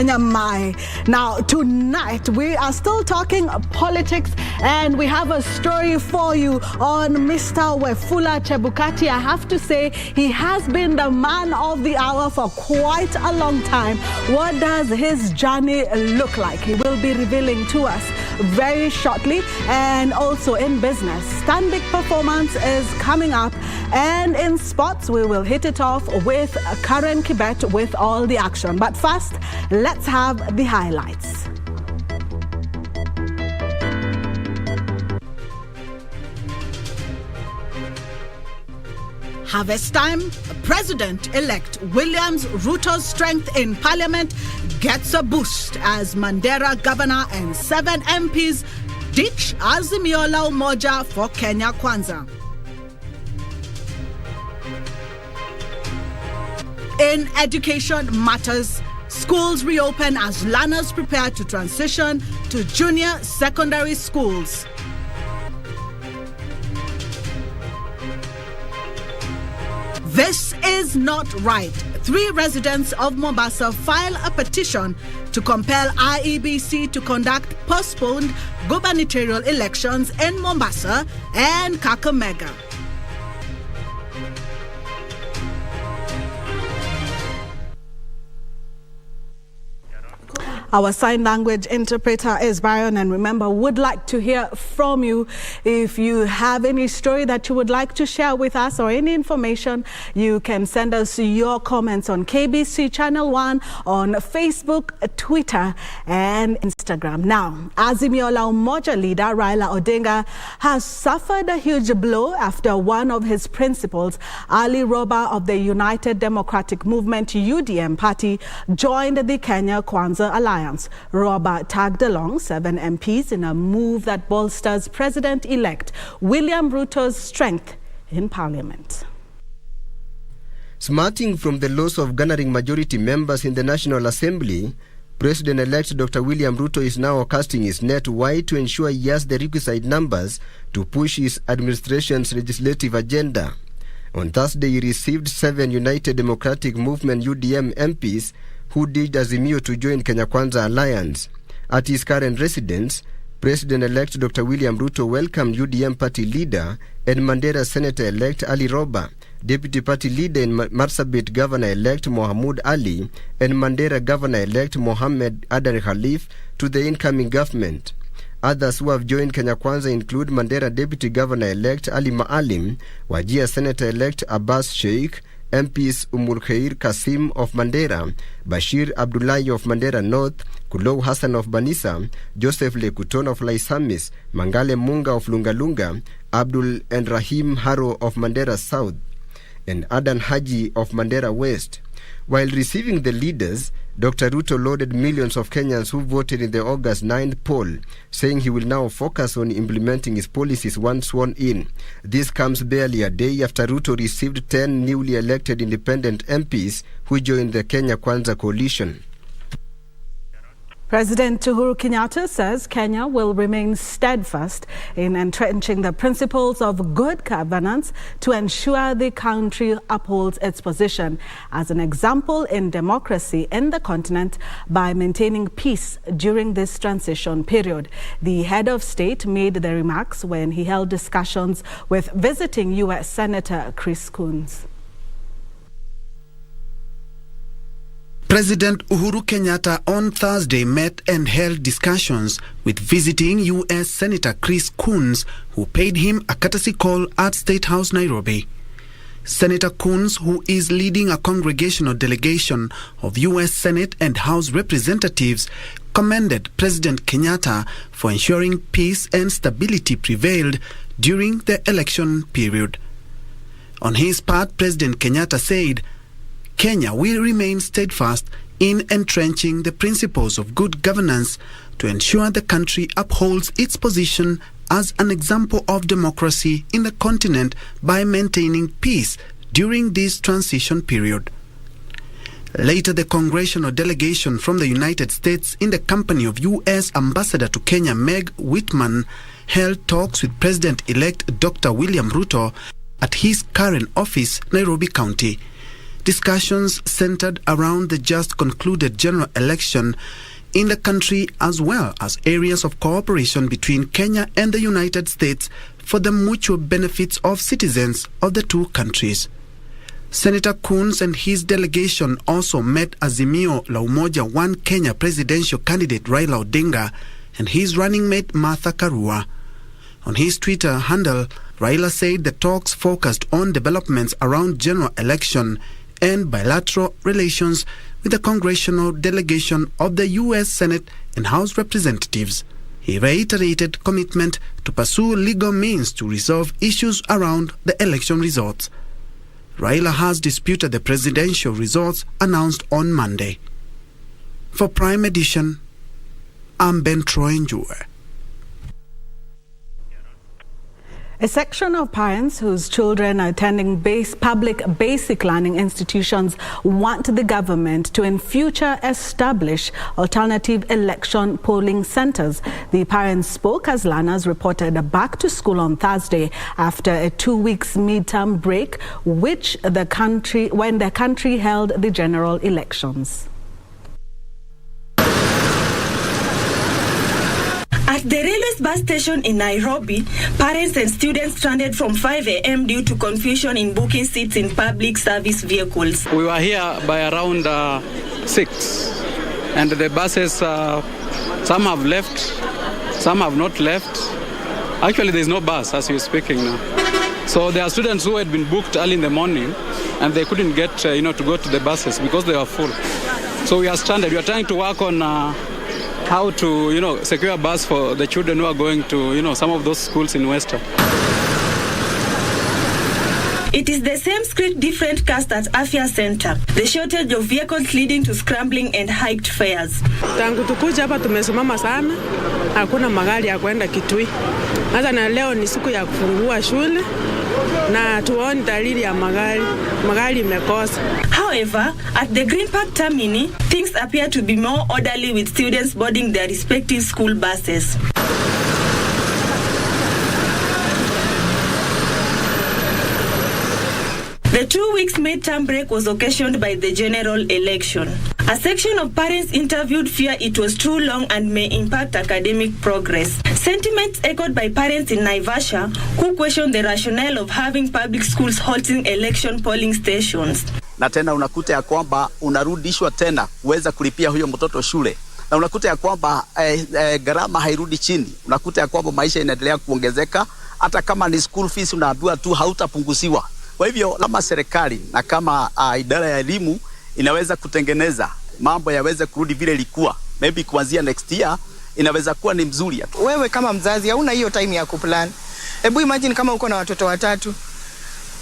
Nyamai. Now, tonight, we are still talking politics, and we have a story for you on Mr. Wefula Chebukati. I have to say, he has been the man of the hour for quite a long time. What does his journey look like? He will be revealing to us very shortly. And also in business, Stanbic performance is coming up. And in sports, we will hit it off with Karen Kibet with all the action. But first, let's have the highlights. Harvest time, President-elect William Ruto's strength in Parliament gets a boost as Mandera Governor and 7 MPs ditch Azimio la Umoja for Kenya Kwanza. In education matters, schools reopen as learners prepare to transition to junior secondary schools. This is not right. 3 residents of Mombasa file a petition to compel IEBC to conduct postponed gubernatorial elections in Mombasa and Kakamega. Our sign language interpreter is Byron, and remember, would like to hear from you. If you have any story that you would like to share with us or any information, you can send us your comments on KBC Channel 1 on Facebook, Twitter, and Instagram. Now, Azimio la Umoja leader Raila Odinga has suffered a huge blow after one of his principals, Ali Roba of the United Democratic Movement UDM party, joined the Kenya Kwanza Alliance. Roba tagged along 7 MPs in a move that bolsters President-elect William Ruto's strength in Parliament. Smarting from the loss of garnering majority members in the National Assembly, President-elect Dr. William Ruto is now casting his net wide to ensure he has the requisite numbers to push his administration's legislative agenda. On Thursday, he received 7 United Democratic Movement UDM MPs who ditched Azimio to join Kenya Kwanza Alliance. At his current residence, President-elect Dr. William Ruto welcomed UDM party leader and Mandera Senator-elect Ali Roba, Deputy Party Leader and Marsabit Governor-elect Mohamud Ali, and Mandera Governor-elect Mohammed Adan Khalif to the incoming government. Others who have joined Kenya Kwanza include Mandera Deputy Governor-elect Ali Maalim, Wajir Senator-elect Abbas Sheikh, MPs Umul Khair Kasim of Mandera, Bashir Abdullahi of Mandera North, Kulou Hassan of Banisa, Joseph Lekuton of Laisamis, Mangale Munga of Lungalunga, Abdul and Rahim Haro of Mandera South, and Adan Haji of Mandera West. While receiving the leaders, Dr. Ruto lauded millions of Kenyans who voted in the August 9th poll, saying he will now focus on implementing his policies once sworn in. This comes barely a day after Ruto received 10 newly elected independent MPs who joined the Kenya Kwanza coalition. President Uhuru Kenyatta says Kenya will remain steadfast in entrenching the principles of good governance to ensure the country upholds its position as an example in democracy in the continent by maintaining peace during this transition period. The head of state made the remarks when he held discussions with visiting U.S. Senator Chris Coons. President Uhuru Kenyatta on Thursday met and held discussions with visiting U.S. Senator Chris Coons, who paid him a courtesy call at State House, Nairobi. Senator Coons, who is leading a congregational delegation of U.S. Senate and House representatives, commended President Kenyatta for ensuring peace and stability prevailed during the election period. On his part, President Kenyatta said, Kenya will remain steadfast in entrenching the principles of good governance to ensure the country upholds its position as an example of democracy in the continent by maintaining peace during this transition period. Later, the congressional delegation from the United States in the company of U.S. Ambassador to Kenya Meg Whitman held talks with President-elect Dr. William Ruto at his current office, Nairobi County. Discussions centered around the just concluded general election in the country, as well as areas of cooperation between Kenya and the United States for the mutual benefits of citizens of the two countries. Senator Coons and his delegation also met Azimio la Umoja One Kenya presidential candidate Raila Odinga and his running mate Martha Karua. On his Twitter handle, Raila said the talks focused on developments around general election and bilateral relations with the congressional delegation of the U.S. Senate and House Representatives. He reiterated commitment to pursue legal means to resolve issues around the election results. Raila has disputed the presidential results announced on Monday. For Prime Edition, I'm Ben Troy Njue. A section of parents whose children are attending public basic learning institutions want the government to in future establish alternative election polling centers. The parents spoke as learners reported back to school on Thursday after a 2 weeks midterm break, when the country held the general elections. At the railways bus station in Nairobi, parents and students stranded from 5 a.m. due to confusion in booking seats in public service vehicles. We were here by around 6, and the buses, some have left, some have not left. Actually, there's no bus as we're speaking now. So there are students who had been booked early in the morning, and they couldn't get, to go to the buses because they were full. So we are stranded. We are trying to work on how to, secure a bus for the children who are going to, some of those schools in Western. It is the same script, different cast at Afya Center. The shortage of vehicles leading to scrambling and hiked fares. Tangu tukuja hapa tumesimama sana, hakuna magari ya kwenda Kitui. Hata na leo ni siku ya kufungua shule na tuone dalili ya magari imekosa. However, at the Green Park Termini, things appear to be more orderly with students boarding their respective school buses. The 2 weeks midterm break was occasioned by the general election. A section of parents interviewed fear it was too long and may impact academic progress. Sentiments echoed by parents in Naivasha who questioned the rationale of having public schools holding election polling stations. Na tena unakuta ya kwamba unarudishwa tena uweza kulipia huyo mtoto shule. Na unakuta ya kwamba gharama hairudi chini. Unakuta ya kwamba maisha inaendelea kuongezeka. Hata kama ni school fees unaambiwa tu hautapunguziwa. Kwa hivyo kama serikali na kama idara ya elimu inaweza kutengeneza mambo yaweze kurudi vile ilikuwa, maybe kuanzia next year inaweza kuwa ni mzuri. Wewe kama mzazi hauna hiyo time ya kuplan. Hebu imagine kama uko na watoto watatu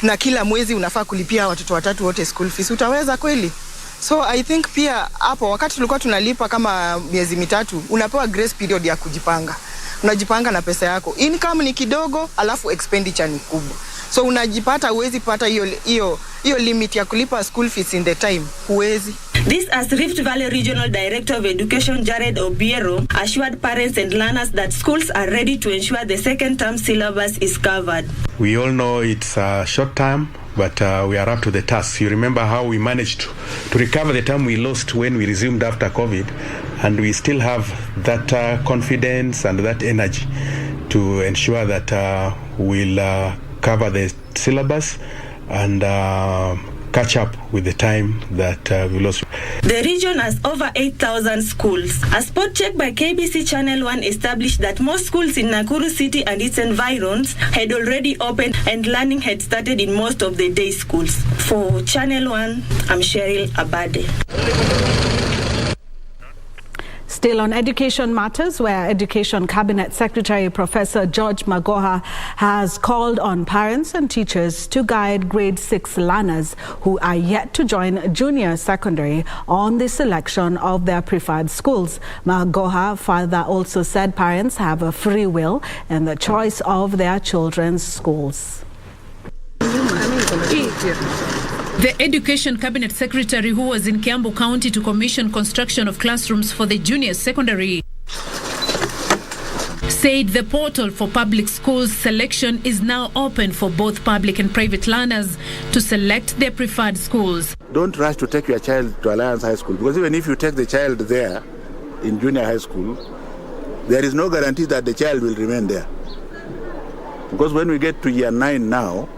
na kila mwezi unafaa kulipia watoto watatu wote school fees. Utaweza kweli? So I think pia hapo wakati tulikuwa tunalipa kama miezi mitatu, unapewa grace period ya kujipanga. Unajipanga na pesa yako. Income ni kidogo, alafu expenditure ni kubwa. So unajipata huwezi pata hiyo limit ya kulipa school fees in the time. Huwezi. This as Rift Valley Regional Director of Education Jared Obiero assured parents and learners that schools are ready to ensure the second term syllabus is covered. We all know it's a short term, but we are up to the task. You remember how we managed to recover the time we lost when we resumed after COVID, and we still have that confidence and that energy to ensure that we'll cover the syllabus and catch up with the time that we lost. The region has over 8,000 schools. A spot check by KBC Channel 1 established that most schools in Nakuru City and its environs had already opened and learning had started in most of the day schools. For Channel 1, I'm Cheryl Abade. Still on education matters, where Education Cabinet Secretary Professor George Magoha has called on parents and teachers to guide grade 6 learners who are yet to join junior secondary on the selection of their preferred schools. Magoha further also said parents have a free will in the choice of their children's schools. The Education Cabinet Secretary, who was in Kiambu County to commission construction of classrooms for the junior secondary, said said the portal for public schools selection is now open for both public and private learners to select their preferred schools. Don't rush to take your child to Alliance High School, because even if you take the child there in junior high school, there is no guarantee that the child will remain there. Because when we get to year 9 now,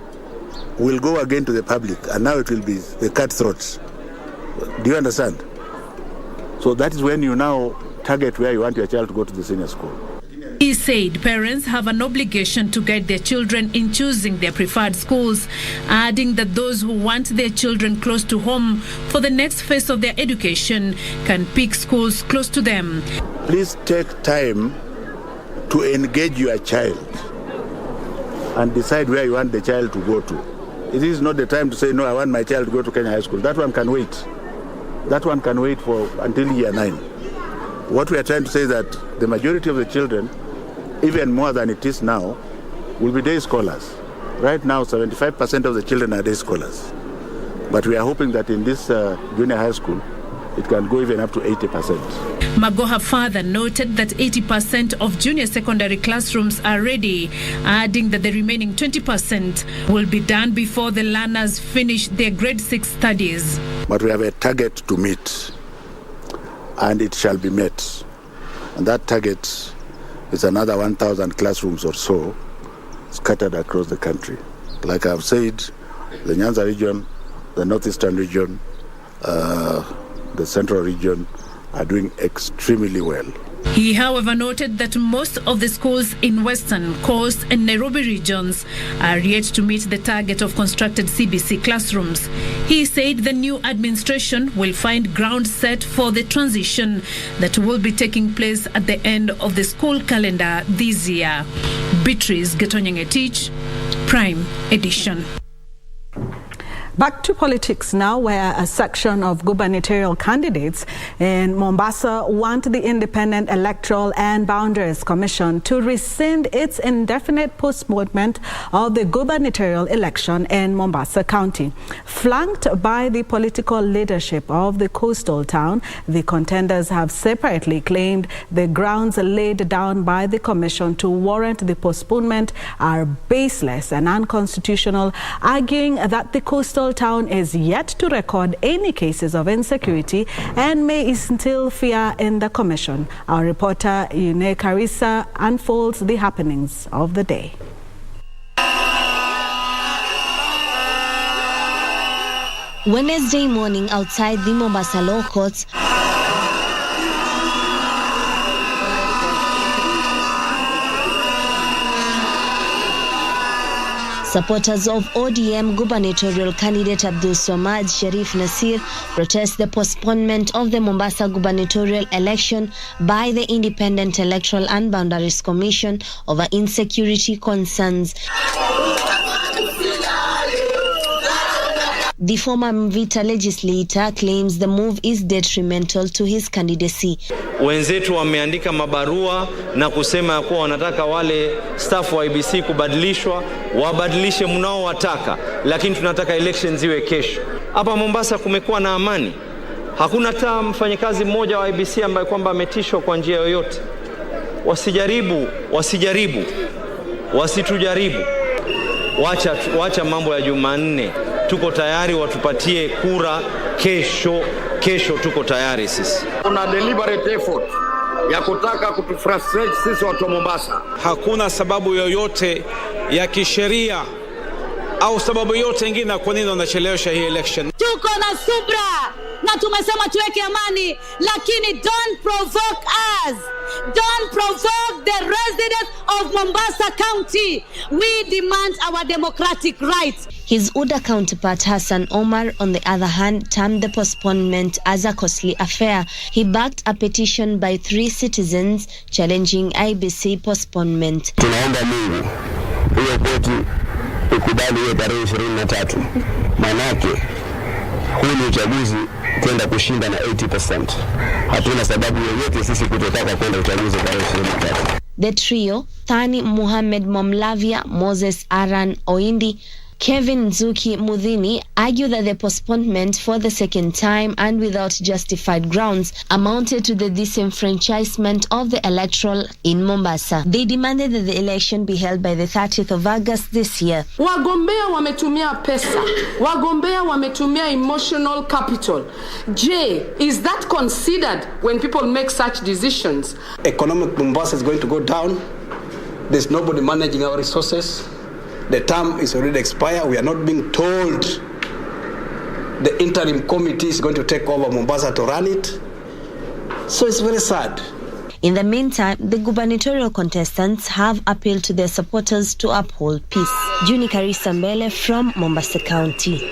we'll go again to the public, and now it will be the cutthroats. Do you understand? So that is when you now target where you want your child to go to the senior school. He said parents have an obligation to guide their children in choosing their preferred schools, adding that those who want their children close to home for the next phase of their education can pick schools close to them. Please take time to engage your child and decide where you want the child to go to. It is not the time to say, no, I want my child to go to Kenya High School. That one can wait. That one can wait for until year 9. What we are trying to say is that the majority of the children, even more than it is now, will be day scholars. Right now, 75% of the children are day scholars. But we are hoping that in this junior high school, it can go even up to 80%. Magoha further noted that 80% of junior secondary classrooms are ready, adding that the remaining 20% will be done before the learners finish their grade 6 studies. But we have a target to meet, and it shall be met. And that target is another 1,000 classrooms or so scattered across the country. Like I've said, the Nyanza region, the northeastern region, the central region are doing extremely well. He, however, noted that most of the schools in Western, Coast and Nairobi regions are yet to meet the target of constructed CBC classrooms. He said the new administration will find ground set for the transition that will be taking place at the end of the school calendar this year. Beatrice Getonyang-Etich, Prime Edition. Back to politics now, where a section of gubernatorial candidates in Mombasa want the Independent Electoral and Boundaries Commission to rescind its indefinite postponement of the gubernatorial election in Mombasa County. Flanked by the political leadership of the coastal town, the contenders have separately claimed the grounds laid down by the commission to warrant the postponement are baseless and unconstitutional, arguing that the coastal town is yet to record any cases of insecurity and may instill fear in the commission. Our reporter Yune Karisa unfolds the happenings of the day. Wednesday morning outside the Mombasa Law Courts, supporters of ODM gubernatorial candidate Abdul Swamad Sharif Nasir protest the postponement of the Mombasa gubernatorial election by the Independent Electoral and Boundaries Commission over insecurity concerns. The former Mvita legislator claims the move is detrimental to his candidacy. Wenzetu wameandika mabarua na kusema kuwa wanataka wale staff wa IBC kubadilishwa, wabadilishe mnao wataka, lakini tunataka elections ziwe kesho. Hapa Mombasa kumekuwa na amani. Hakuna hata mfanyakazi mmoja wa IBC ambaye kwamba ametishwa kwa njia yoyote. Wasitujaribu. Wacha mambo ya Jumanne. Tuko tayari, watupatie kura kesho tuko tayari sisi. Kuna deliberate effort ya kutaka kutufrustrate sisi watu wa Mombasa. Hakuna sababu yoyote ya kisheria au sababu yoyote nyingine kwa nini wanachelewesha hii election. Tuko na subra na tumesema tuweke amani, lakini don't provoke us. Don't provoke the residents of Mombasa County. We demand our democratic rights. His UDA counterpart Hassan Omar, on the other hand, termed the postponement as a costly affair. He backed a petition by 3 citizens challenging IBC postponement. Tunaomba Mungu hiyo koti ikubali hiyo tarehe 23. Manake huu ni uchaguzi kwenda kushinda na 80%. Hatuna sababu yoyote sisi kutotaka kwenda uchaguzi tarehe 23. The trio, Thani Mohamed Momlavia, Moses Aran Oindi, Kevin Nzuki Mudhini argued that the postponement for the second time and without justified grounds amounted to the disenfranchisement of the electoral in Mombasa. They demanded that the election be held by the 30th of August this year. Wagombea wametumia pesa. Wagombea wametumia emotional capital. Is that considered when people make such decisions? Economic Mombasa is going to go down. There's nobody managing our resources. The term is already expired. We are not being told the interim committee is going to take over Mombasa to run it. So it's very sad. In the meantime, the gubernatorial contestants have appealed to their supporters to uphold peace. Juni Karisa Mbele from Mombasa County.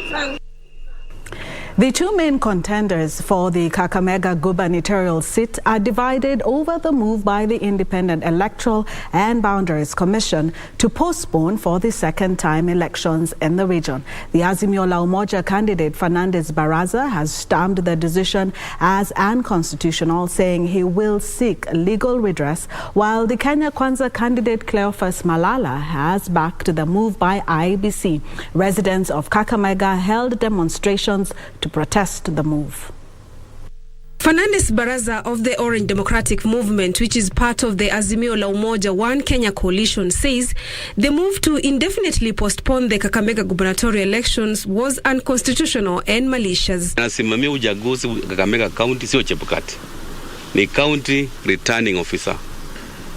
The two main contenders for the Kakamega gubernatorial seat are divided over the move by the Independent Electoral and Boundaries Commission to postpone for the second-time elections in the region. The Azimio la Umoja candidate Fernandez Baraza has stamped the decision as unconstitutional, saying he will seek legal redress, while the Kenya Kwanza candidate Cleophas Malala has backed the move by IEBC. Residents of Kakamega held demonstrations to protest the move. Fernandez Baraza of the Orange Democratic Movement, which is part of the Azimio la Umoja One Kenya coalition, says the move to indefinitely postpone the Kakamega gubernatorial elections was unconstitutional and malicious. Nasimamia uchaguzi Kakamega County sio Chebukati. Ni county returning officer.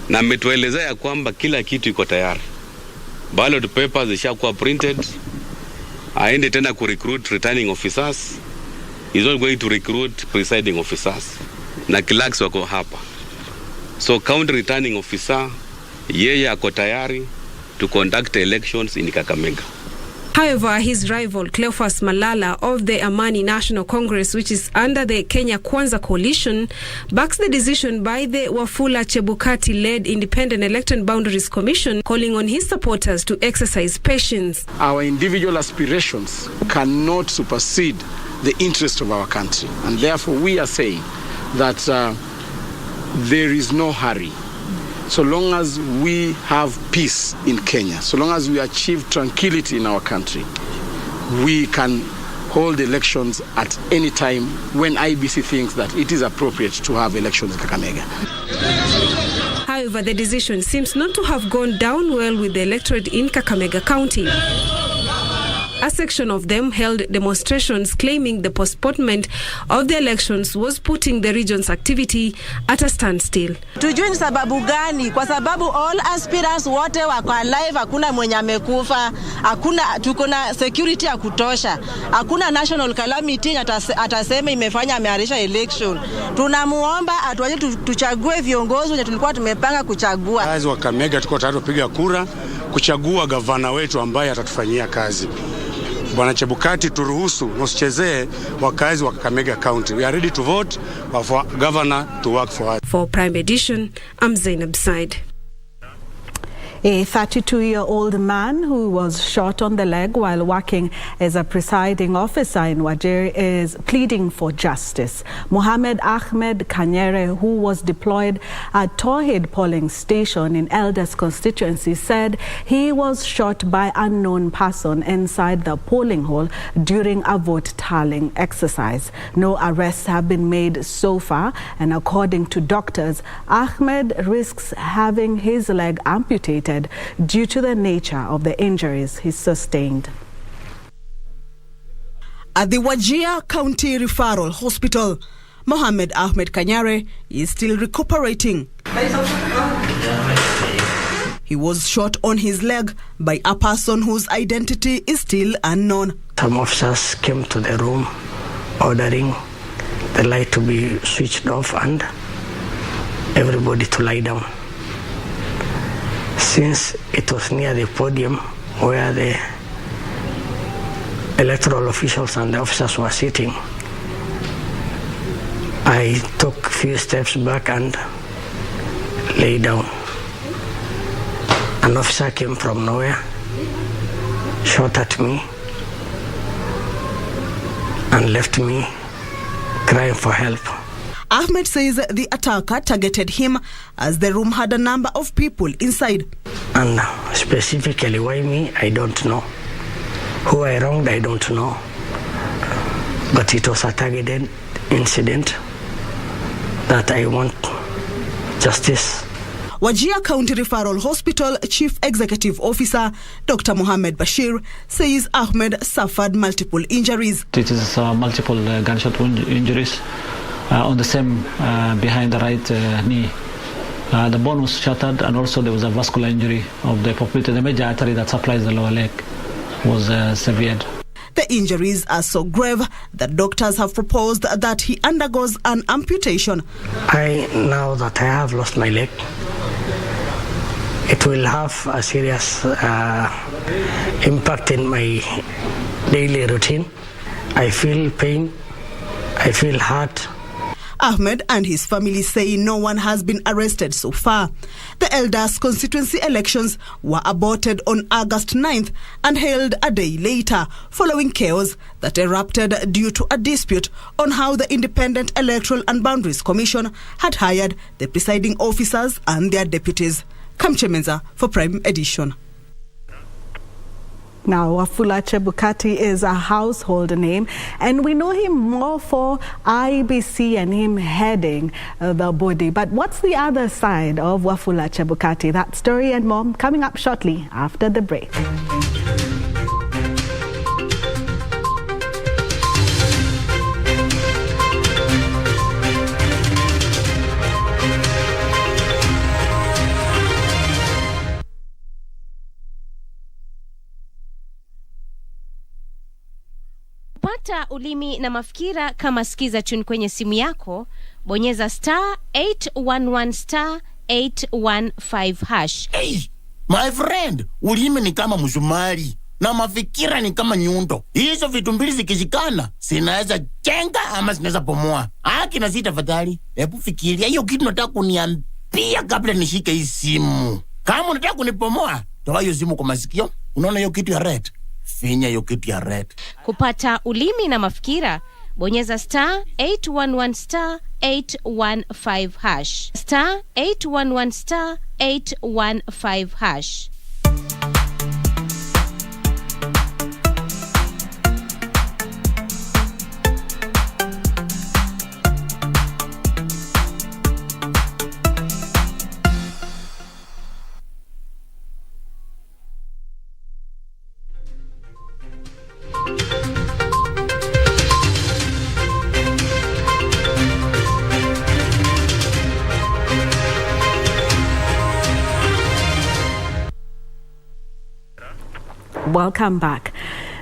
Na ametuelezea ya kwamba kila kitu iko tayari. Ballot papers zishakuwa printed. Aende tena ku recruit returning officers. He's not going to recruit presiding officers. Na clerks wako hapa. So county returning officer, yeye ako tayari to conduct elections in Kakamega. However, his rival Cleophas Malala of the Amani National Congress, which is under the Kenya Kwanza coalition, backs the decision by the Wafula Chebukati-led Independent Electoral Boundaries Commission, calling on his supporters to exercise patience. Our individual aspirations cannot supersede the interest of our country, and therefore we are saying that there is no hurry. So long as we have peace in Kenya, so long as we achieve tranquility in our country, we can hold elections at any time when IBC thinks that it is appropriate to have elections in Kakamega. However, the decision seems not to have gone down well with the electorate in Kakamega County. A section of them held demonstrations claiming the postponement of the elections was putting the region's activity at a standstill. Tujui ni sababu gani? Kwa sababu all aspirants wote wako alive, hakuna mwenye amekufa, hakuna, tuko na security ya kutosha, hakuna national calamity atasema imefanya amearisha election. Tunamuomba atuaje tuchague viongozi wenye tulikuwa tumepanga kuchagua. Kazi wa Kakamega tuko tayari kupiga kura kuchagua gavana wetu ambaye atatufanyia kazi. Bwana Chebukati, turuhusu usichezee wakazi wa Kakamega County. We are ready to vote for governor to work for us. For Prime Edition, I'm Zainab Said. A 32-year-old man who was shot on the leg while working as a presiding officer in Wajir is pleading for justice. Mohammed Ahmed Kanyere, who was deployed at Tawhid polling station in Elders constituency, said he was shot by unknown person inside the polling hall during a vote tallying exercise. No arrests have been made so far, and according to doctors, Ahmed risks having his leg amputated due to the nature of the injuries he sustained. At the Wajir County Referral Hospital, Mohammed Ahmed Kanyare is still recuperating. He was shot on his leg by a person whose identity is still unknown. Some officers came to the room ordering the light to be switched off and everybody to lie down. Since it was near the podium where the electoral officials and the officers were sitting, I took a few steps back and lay down. An officer came from nowhere, shot at me, and left me crying for help. Ahmed says the attacker targeted him as the room had a number of people inside. And specifically why me, I don't know. Who I wronged, I don't know. But it was a targeted incident that I want justice. Wajir County Referral Hospital Chief Executive Officer Dr. Mohammed Bashir says Ahmed suffered multiple injuries. It is multiple gunshot injuries on the same behind the right knee. The bone was shattered, and also there was a vascular injury of the popliteal. The major artery that supplies the lower leg was severed. The injuries are so grave that doctors have proposed that he undergoes an amputation. Now that I have lost my leg, it will have a serious impact in my daily routine. I feel pain, I feel hurt. Ahmed and his family say no one has been arrested so far. The elders' constituency elections were aborted on August 9th and held a day later, following chaos that erupted due to a dispute on how the Independent Electoral and Boundaries Commission had hired the presiding officers and their deputies. Kamche Menza for Prime Edition. Now, Wafula Chebukati is a household name, and we know him more for IBC and him heading the body. But what's the other side of Wafula Chebukati? That story and more coming up shortly after the break. Pata ulimi na mafikira kama sikiza tune kwenye simu yako, bonyeza *811 *815 #. Hey, my friend, ulimi ni kama msumari na mafikira ni kama nyundo. Hizo vitu mbili zikishikana, zinaweza jenga ama zinaweza bomoa. Kina sita tafadhali, hebu fikiria hiyo kitu nataka kuniambia kabla nishike hii simu. Kama unataka kunibomoa, toa hiyo simu kwa masikio. Unaona hiyo kitu ya red? Finya hiyo kitu ya red. Kupata ulimi na mafikira, bonyeza *811 *815 *811 *815 #. Welcome back.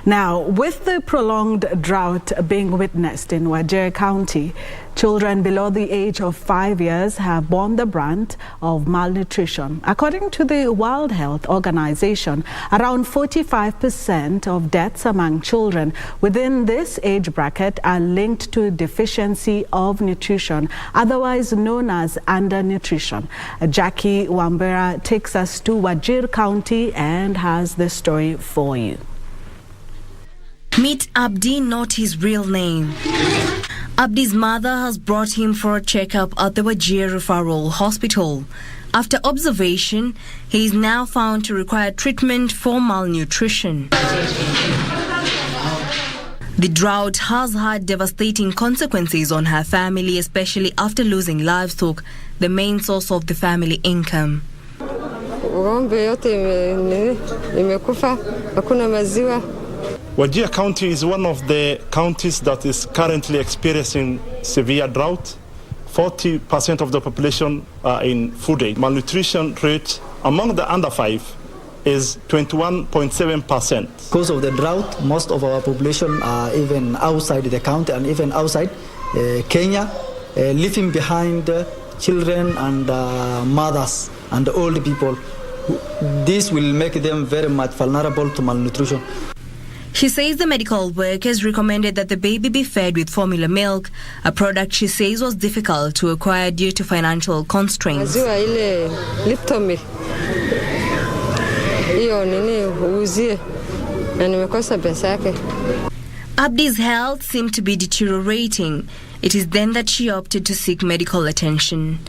Now, with the prolonged drought being witnessed in Wajir County, children below the age of 5 years have borne the brunt of malnutrition. According to the World Health Organization, around 45% of deaths among children within this age bracket are linked to deficiency of nutrition, otherwise known as undernutrition. Jackie Wambera takes us to Wajir County and has the story for you. Meet Abdi, not his real name. Abdi's mother has brought him for a checkup at the Wajir Referral Hospital. After observation, he is now found to require treatment for malnutrition. The drought has had devastating consequences on her family, especially after losing livestock, the main source of the family income. Wajir County is one of the counties that is currently experiencing severe drought. 40% of the population are in food aid. Malnutrition rate among the under 5 is 21.7%. Because of the drought, most of our population are even outside the county and even outside Kenya, leaving behind children and mothers and old people. This will make them very much vulnerable to malnutrition. She says the medical workers recommended that the baby be fed with formula milk, a product she says was difficult to acquire due to financial constraints. Abdi's health seemed to be deteriorating. It is then that she opted to seek medical attention.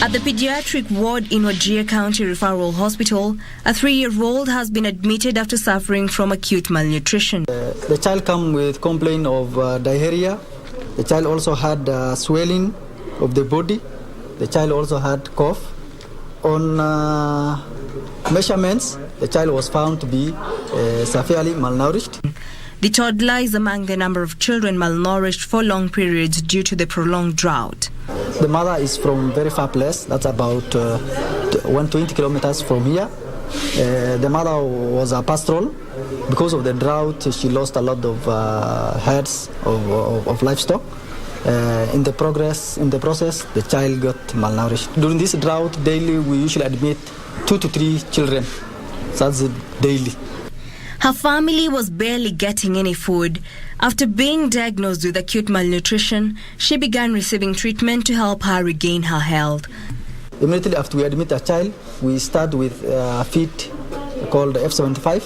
At the pediatric ward in Wajir County Referral Hospital, a 3-year-old has been admitted after suffering from acute malnutrition. The child came with complaint of diarrhea. The child also had swelling of the body. The child also had cough. On measurements, the child was found to be severely malnourished. The toddler is among the number of children malnourished for long periods due to the prolonged drought. The mother is from very far place, that's about 120 kilometers from here. The mother was a pastoral. Because of the drought, she lost a lot of herds of livestock. In the process, the child got malnourished. During this drought, daily we usually admit 2 to 3 children. That's daily. Her family was barely getting any food. After being diagnosed with acute malnutrition, she began receiving treatment to help her regain her health. Immediately after we admit a child, we start with a feed called F75,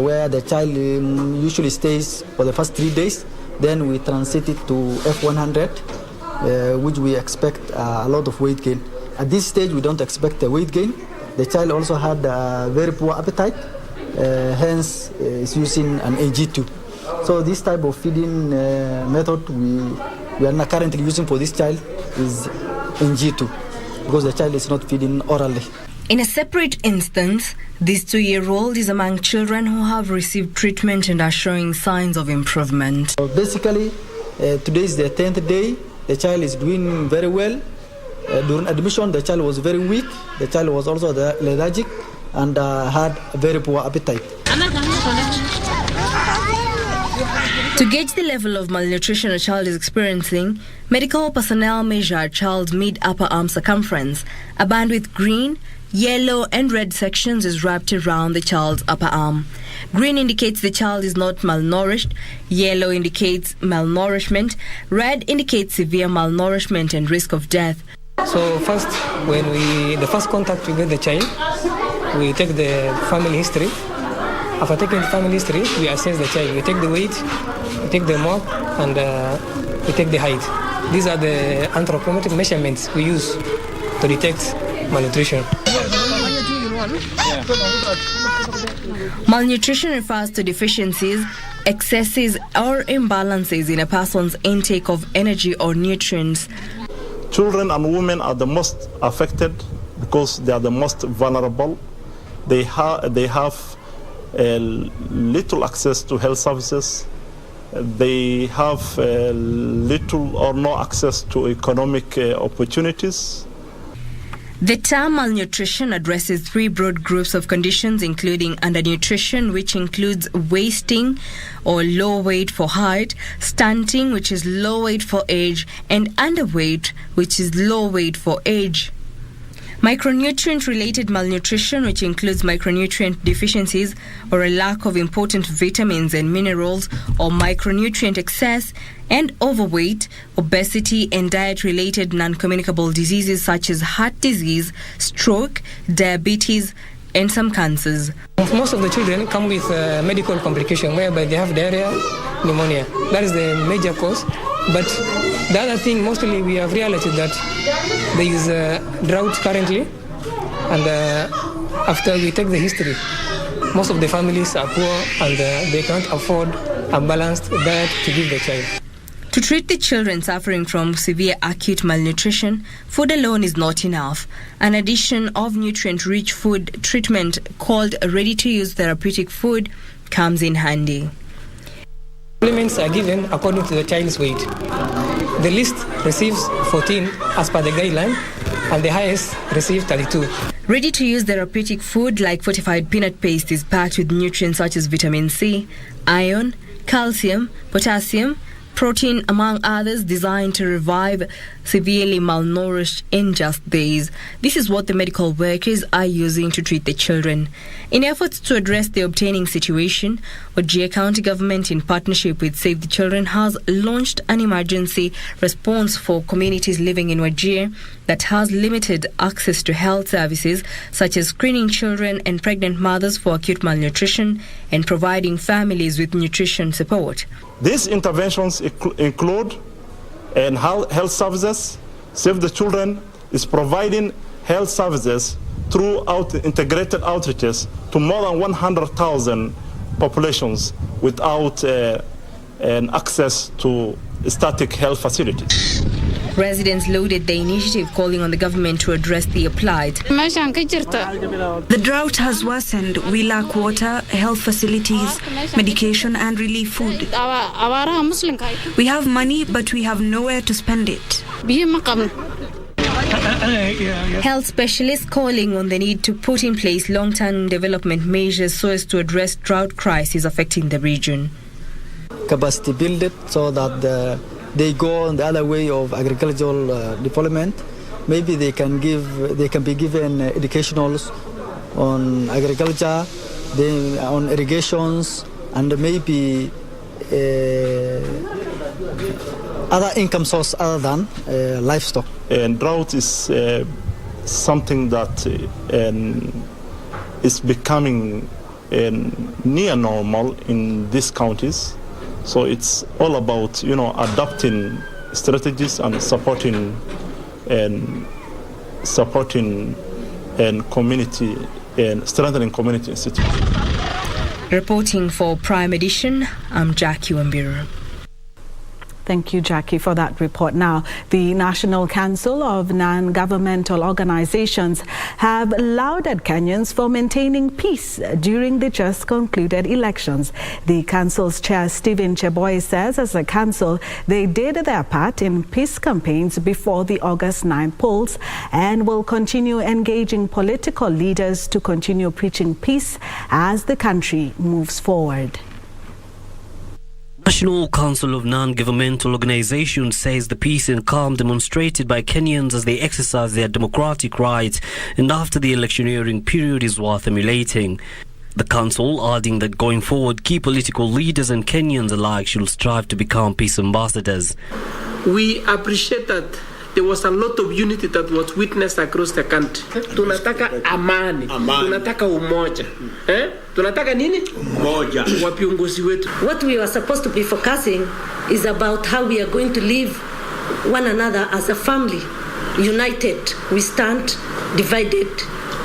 where the child usually stays for the first 3 days. Then we transit it to F100, which we expect a lot of weight gain. At this stage, we don't expect a weight gain. The child also had a very poor appetite, hence is using an AG2. So this type of feeding method we are not currently using for this child is NG2, because the child is not feeding orally. In a separate instance, this 2-year-old is among children who have received treatment and are showing signs of improvement. Basically, today is the 10th day. The child is doing very well. During admission, the child was very weak. The child was also lethargic and had a very poor appetite. To gauge the level of malnutrition a child is experiencing, medical personnel measure a child's mid-upper arm circumference. A band with green, yellow and red sections is wrapped around the child's upper arm. Green indicates the child is not malnourished, yellow indicates malnourishment, red indicates severe malnourishment and risk of death. So first, the first contact with the child, we take the family history. After taking the family history, we assess the child. We take the weight, we take the mark, and we take the height. These are the anthropometric measurements we use to detect malnutrition. Malnutrition refers to deficiencies, excesses or imbalances in a person's intake of energy or nutrients. Children and women are the most affected because they are the most vulnerable. They have little access to health services. They have little or no access to economic opportunities. The term malnutrition addresses 3 broad groups of conditions, including undernutrition, which includes wasting or low weight for height, stunting, which is low weight for age, and underweight, which is low weight for age. Micronutrient-related malnutrition, which includes micronutrient deficiencies or a lack of important vitamins and minerals, or micronutrient excess, and overweight, obesity, and diet-related non-communicable diseases such as heart disease, stroke, diabetes, and some cancers. Most of the children come with medical complication whereby they have diarrhea, pneumonia. That is the major cause. But the other thing, mostly we have realized that there is a drought currently, and after we take the history, most of the families are poor and they can't afford a balanced diet to give the child. To treat the children suffering from severe acute malnutrition, food alone is not enough. An addition of nutrient-rich food treatment called ready-to-use therapeutic food comes in handy. Supplements are given according to the child's weight. The least receives 14 as per the guideline, and the highest receives 32. Ready-to-use therapeutic food like fortified peanut paste is packed with nutrients such as vitamin C, iron, calcium, potassium, protein, among others, designed to revive severely malnourished in just days. This is what the medical workers are using to treat the children. In efforts to address the obtaining situation, Wajir County Government, in partnership with Save the Children, has launched an emergency response for communities living in Wajir that has limited access to health services, such as screening children and pregnant mothers for acute malnutrition and providing families with nutrition support. These interventions include health services, Save the Children is providing health services throughout integrated outreaches to more than 100,000 populations without an access to static health facilities. Residents lauded the initiative, calling on the government to address the plight. The drought has worsened. We lack water, health facilities, medication and relief food. We have money, but we have nowhere to spend it. Health specialists calling on the need to put in place long-term development measures so as to address drought crisis affecting the region. Capacity build it so that they go on the other way of agricultural development. Maybe they can be given educationals on agriculture, on irrigations, and maybe other income source other than livestock. And drought is something that is becoming near normal in these counties. So it's all about, adapting strategies and supporting community and strengthening community institutions. Reporting for Prime Edition, I'm Jackie Wambira. Thank you, Jackie, for that report. Now, the National Council of Non-Governmental Organizations have lauded Kenyans for maintaining peace during the just concluded elections. The council's chair, Stephen Cheboy, says as a council, they did their part in peace campaigns before the August 9 polls and will continue engaging political leaders to continue preaching peace as the country moves forward. National Council of Non-Governmental Organizations says the peace and calm demonstrated by Kenyans as they exercise their democratic rights and after the electioneering period is worth emulating. The council adding that going forward, key political leaders and Kenyans alike should strive to become peace ambassadors. We appreciate that there was a lot of unity that was witnessed across the country. Tunataka amani. Tunataka umoja. Tunataka nini? Umoja. Wa viongozi wetu. What we are supposed to be focusing is about how we are going to live one another as a family. United, we stand. Divided,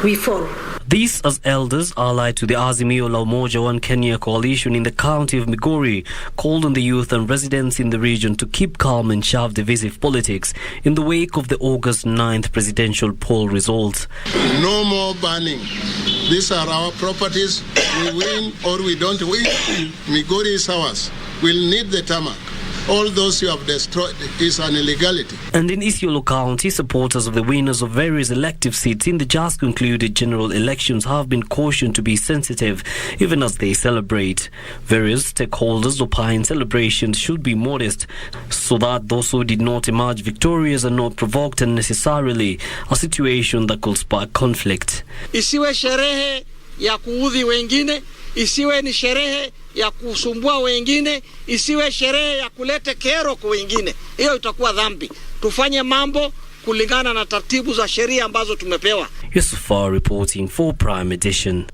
we fall. These as elders allied to the Azimio la Umoja One Kenya coalition in the county of Migori called on the youth and residents in the region to keep calm and shove divisive politics in the wake of the August 9th presidential poll results. No more burning. These are our properties. We win or we don't win. Migori is ours. We'll need the tarmac. All those you have destroyed is an illegality. And in Isiolo County, supporters of the winners of various elective seats in the just concluded general elections have been cautioned to be sensitive even as they celebrate. Various stakeholders opine celebrations should be modest so that those who did not emerge victorious are not provoked unnecessarily, a situation that could spark conflict. Isiwe sherehe ya kuudhi wengine, isiwe ni sherehe ya kusumbua wengine, isiwe sherehe ya kulete kero kwa wengine. Hiyo itakuwa dhambi. Tufanye mambo kulingana na taratibu za sheria ambazo tumepewa. Yusufa reporting for Prime Edition.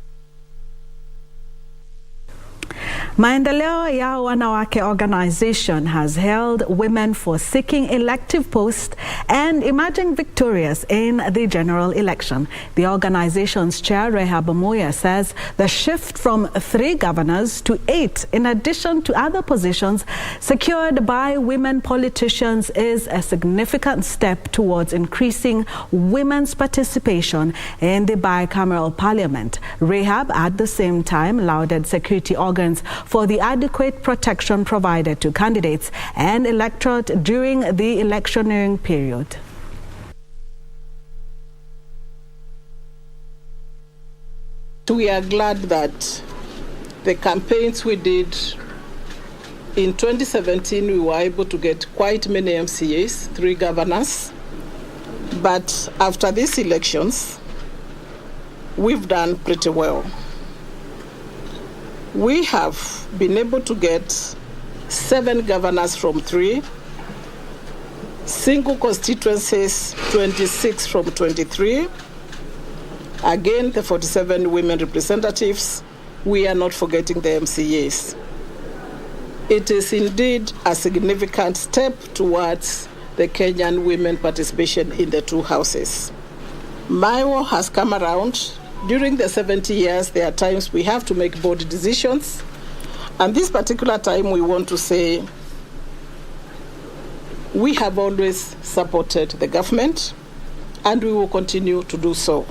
Maendeleo ya Wanawake organization has held women for seeking elective posts and emerging victorious in the general election. The organization's chair, Rehab Moya, says the shift from 3 governors to 8, in addition to other positions secured by women politicians, is a significant step towards increasing women's participation in the bicameral parliament. Rehab, at the same time, lauded security organs for the adequate protection provided to candidates and electorate during the electioneering period. We are glad that the campaigns we did in 2017, we were able to get quite many MCAs, 3 governors. But after these elections, we've done pretty well. We have been able to get 7 governors from 3, single constituencies 26 from 23. Again, the 47 women representatives. We are not forgetting the MCAs. It is indeed a significant step towards the Kenyan women participation in the two houses. Maiwo has come around. During the 70 years, there are times we have to make bold decisions. And this particular time, we want to say we have always supported the government, and we will continue to do so.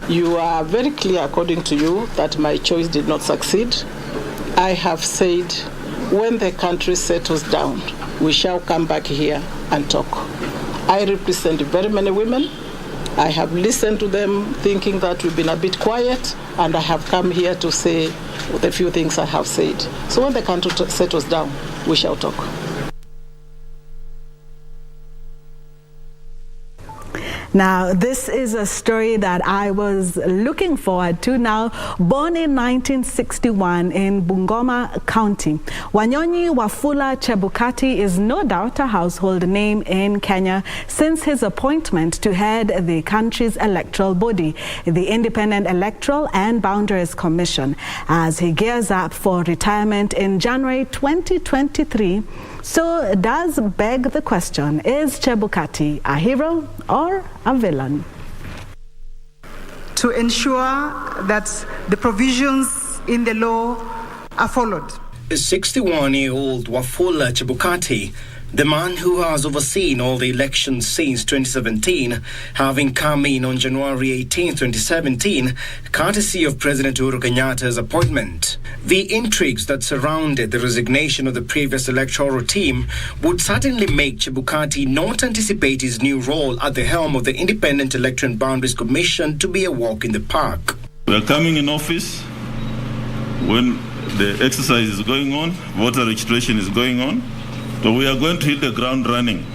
You are very clear, according to you, that my choice did not succeed. I have said when the country settles down, we shall come back here and talk. I represent very many women. I have listened to them thinking that we've been a bit quiet, and I have come here to say the few things I have said. So when the country settles down, we shall talk. Now, this is a story that I was looking forward to. Now, born in 1961 in Bungoma County, Wanyonyi Wafula Chebukati is no doubt a household name in Kenya since his appointment to head the country's electoral body, the Independent Electoral and Boundaries Commission, as he gears up for retirement in January 2023. So does beg the question, is Chebukati a hero or a villain? To ensure that the provisions in the law are followed. 61-year-old Wafula Chebukati, the man who has overseen all the elections since 2017, having come in on January 18, 2017, courtesy of President Uhuru Kenyatta's appointment. The intrigues that surrounded the resignation of the previous electoral team would certainly make Chebukati not anticipate his new role at the helm of the Independent Electoral and Boundaries Commission to be a walk in the park. We are coming in office when the exercise is going on, voter registration is going on. So we are going to hit the ground running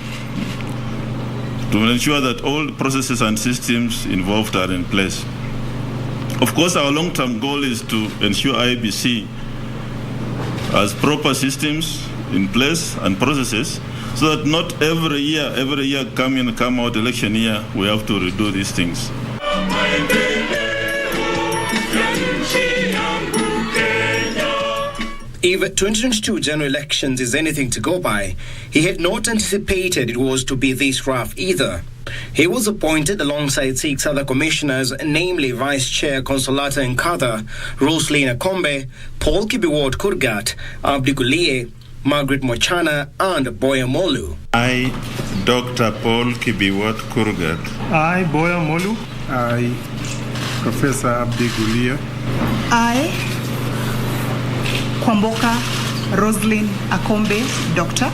to ensure that all processes and systems involved are in place. Of course, our long-term goal is to ensure IEBC has proper systems in place and processes so that not every year come in, come out election year, we have to redo these things. If 2022 general elections is anything to go by, he had not anticipated it was to be this rough either. He was appointed alongside 6 other commissioners, namely Vice Chair Consolata Nkatha, Roslyn Akombe, Paul Kibiwot Kurgat, Abdi Gulie, Margaret Mochana, and Boya Molu. I, Dr. Paul Kibiwot Kurgat. I, Boya Molu. I, Professor Abdi Gulie. I, Kwamboka Roslyn Akombe, Doctor.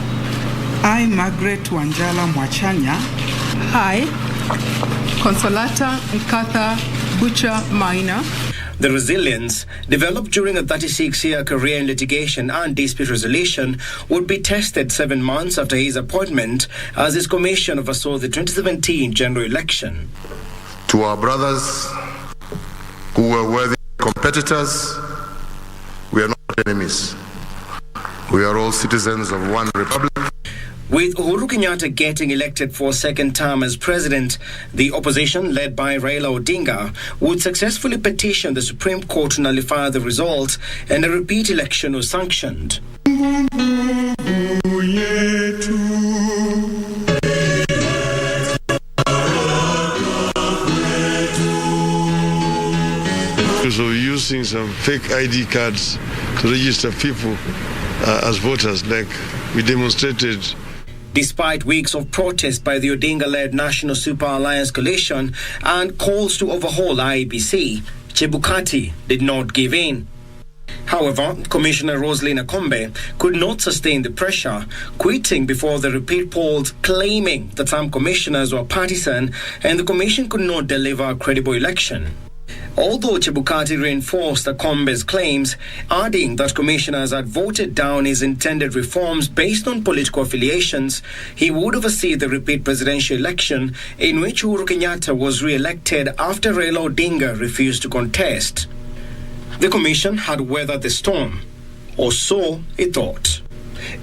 I, Margaret Wanjala Mwachanya. Hi, Consolata Nkatha Butcher Minor. The resilience, developed during a 36-year career in litigation and dispute resolution, would be tested 7 months after his appointment as his commission oversaw the 2017 general election. To our brothers who were worthy competitors, we are not enemies. We are all citizens of one republic. With Uhuru Kenyatta getting elected for a second term as president, the opposition, led by Raila Odinga, would successfully petition the Supreme Court to nullify the result, and a repeat election was sanctioned. So using some fake ID cards to register people as voters, like we demonstrated. Despite weeks of protest by the Odinga-led National Super Alliance coalition and calls to overhaul IEBC, Chebukati did not give in. However, Commissioner Roslyn Akombe could not sustain the pressure, quitting before the repeat polls, claiming that some commissioners were partisan and the commission could not deliver a credible election. Although Chebukati reinforced Akombe's claims, adding that commissioners had voted down his intended reforms based on political affiliations, he would oversee the repeat presidential election in which Uhuru Kenyatta was re-elected after Raila Odinga refused to contest. The commission had weathered the storm, or so it thought.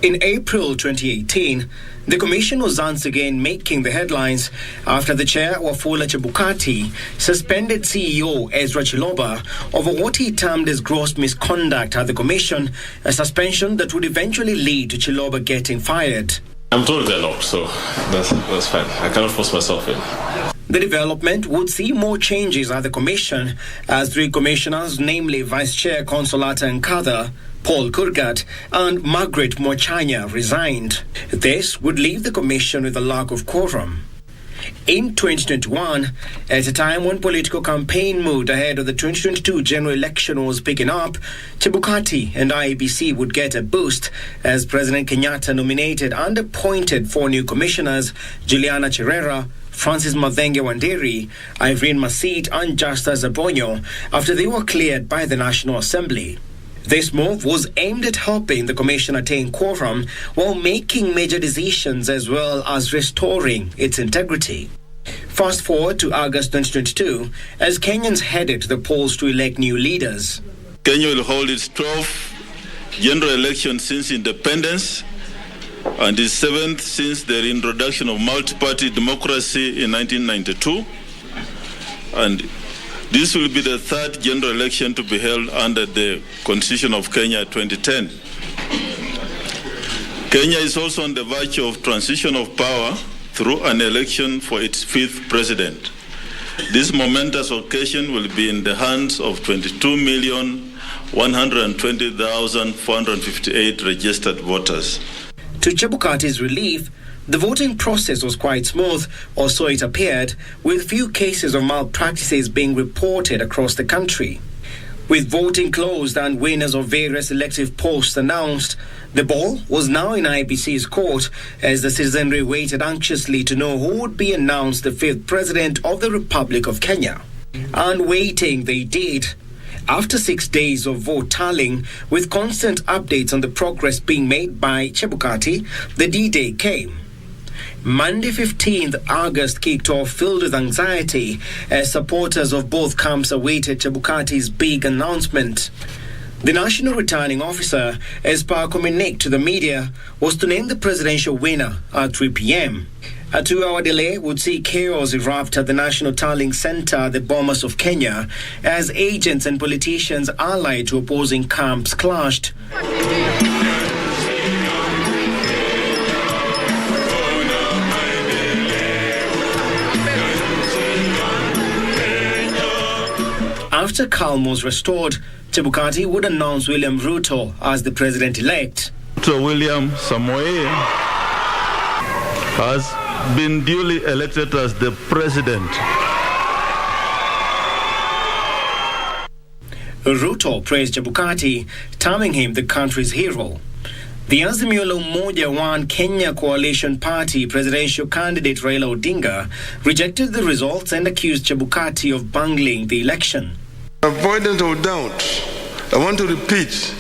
In April 2018, the commission was once again making the headlines after the chair, Wafula Chebukati, suspended CEO Ezra Chiloba over what he termed as gross misconduct at the commission, a suspension that would eventually lead to Chiloba getting fired. I'm told they're locked, so that's fine. I cannot force myself in. The development would see more changes at the commission as 3 commissioners, namely Vice Chair Consolata Nkatha, Paul Kurgat and Margaret Mwachanya, resigned. This would leave the commission with a lack of quorum. In 2021, at a time when political campaign mood ahead of the 2022 general election was picking up, Chebukati and IEBC would get a boost as President Kenyatta nominated and appointed 4 new commissioners, Juliana Cherera, Francis Mathenge Wanderi, Irene Masit and Justus Abonyo, after they were cleared by the National Assembly. This move was aimed at helping the commission attain quorum while making major decisions as well as restoring its integrity. Fast forward to August 2022 as Kenyans headed to the polls to elect new leaders. Kenya will hold its 12th general election since independence and its 7th since the introduction of multi-party democracy in 1992. And this will be the 3rd general election to be held under the Constitution of Kenya 2010. Kenya is also on the verge of transition of power through an election for its 5th president. This momentous occasion will be in the hands of 22,120,458 registered voters. To Chebukati's relief, the voting process was quite smooth, or so it appeared, with few cases of malpractices being reported across the country. With voting closed and winners of various elective posts announced, the ball was now in IEBC's court as the citizenry waited anxiously to know who would be announced the 5th president of the Republic of Kenya. And waiting they did. After 6 days of vote tallying, with constant updates on the progress being made by Chebukati, the D-Day came. Monday 15th August kicked off filled with anxiety as supporters of both camps awaited Chebukati's big announcement. The national returning officer, as per communique to the media, was to name the presidential winner at 3 p.m. A 2-hour delay would see chaos erupt at the National Tallying Center, the Bomas of Kenya, as agents and politicians allied to opposing camps clashed. After calm was restored, Chebukati would announce William Ruto as the president-elect. So William Samoei has been duly elected as the president. Ruto praised Chebukati, terming him the country's hero. The Azimio la Umoja One Kenya Coalition Party presidential candidate Raila Odinga rejected the results and accused Chebukati of bungling the election. Avoidance of doubt, I want to repeat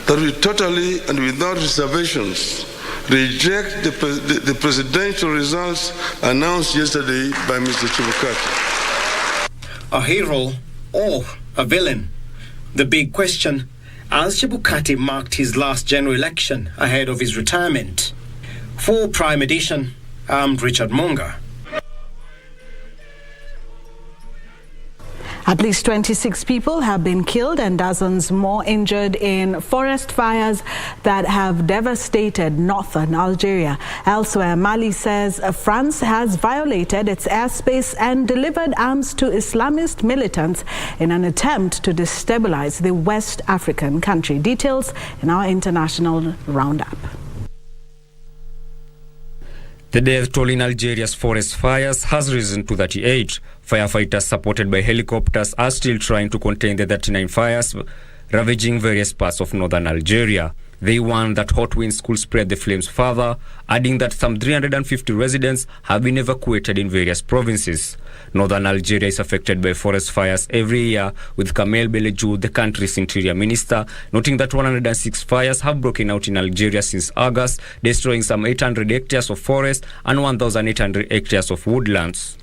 that we totally and without reservations reject the presidential results announced yesterday by Mr. Chebukati. A hero or a villain? The big question as Chebukati marked his last general election ahead of his retirement. For Prime Edition, I'm Richard Munga. At least 26 people have been killed and dozens more injured in forest fires that have devastated northern Algeria. Elsewhere, Mali says France has violated its airspace and delivered arms to Islamist militants in an attempt to destabilize the West African country. Details in our international roundup. The death toll in Algeria's forest fires has risen to 38. Firefighters supported by helicopters are still trying to contain the 39 fires ravaging various parts of northern Algeria. They warn that hot winds could spread the flames further, adding that some 350 residents have been evacuated in various provinces. Northern Algeria is affected by forest fires every year, with Kamel Belejou, the country's interior minister, noting that 106 fires have broken out in Algeria since August, destroying some 800 hectares of forest and 1,800 hectares of woodlands.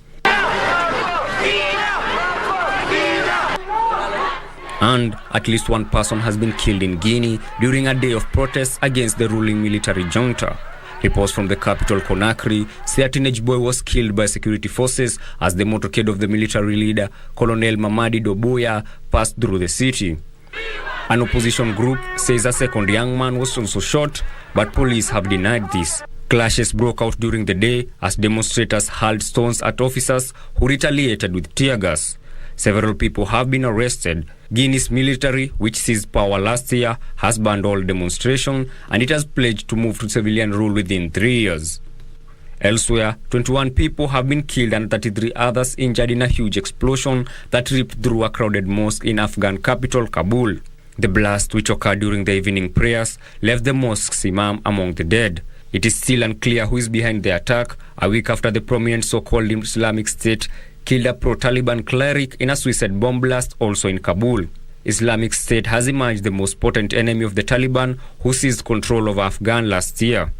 And at least one person has been killed in Guinea during a day of protests against the ruling military junta. Reports from the capital, Conakry, say a teenage boy was killed by security forces as the motorcade of the military leader, Colonel Mamadi Doumbouya, passed through the city. An opposition group says a second young man was also shot, but police have denied this. Clashes broke out during the day as demonstrators hurled stones at officers who retaliated with tear gas. Several people have been arrested. Guinea's military, which seized power last year, has banned all demonstration and it has pledged to move to civilian rule within 3 years. Elsewhere, 21 people have been killed and 33 others injured in a huge explosion that ripped through a crowded mosque in Afghan capital Kabul. The blast, which occurred during the evening prayers, left the mosque's imam among the dead. It is still unclear who is behind the attack, a week after the prominent so-called Islamic State killed a pro-Taliban cleric in a suicide bomb blast also in Kabul. Islamic State has emerged the most potent enemy of the Taliban, who seized control of Afghan last year.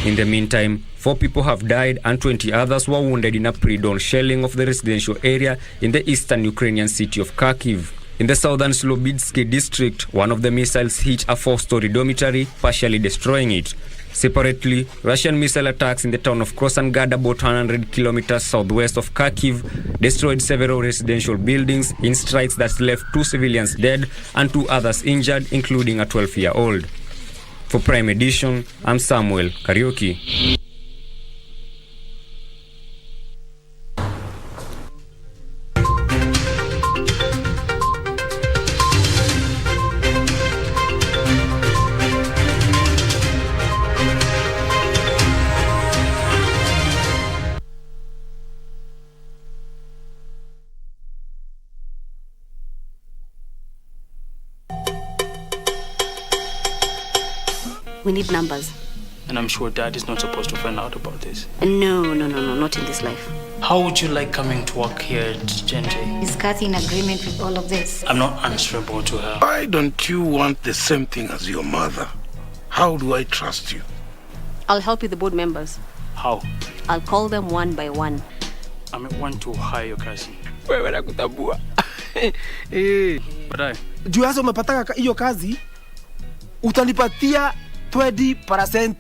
In the meantime, 4 people have died and 20 others were wounded in a pre-dawn shelling of the residential area in the eastern Ukrainian city of Kharkiv. In the southern Slobidski district, one of the missiles hit a 4-story dormitory, partially destroying it. Separately, Russian missile attacks in the town of Krasnogard, about 100 kilometers southwest of Kharkiv, destroyed several residential buildings in strikes that left 2 civilians dead and 2 others injured, including a 12-year-old. For Prime Edition, I'm Samuel Karaoke. We need numbers. And I'm sure Dad is not supposed to find out about this. No, not in this life. How would you like coming to work here at Gente? Is Kathy in agreement with all of this? I'm not answerable to her. Why don't you want the same thing as your mother? How do I trust you? I'll help you the board members. How? I'll call them one by one. I may want to hire your cousin. Wewe nakutambua. Baadaye. Juu hasa umepata hiyo kazi, utanipatia 20%.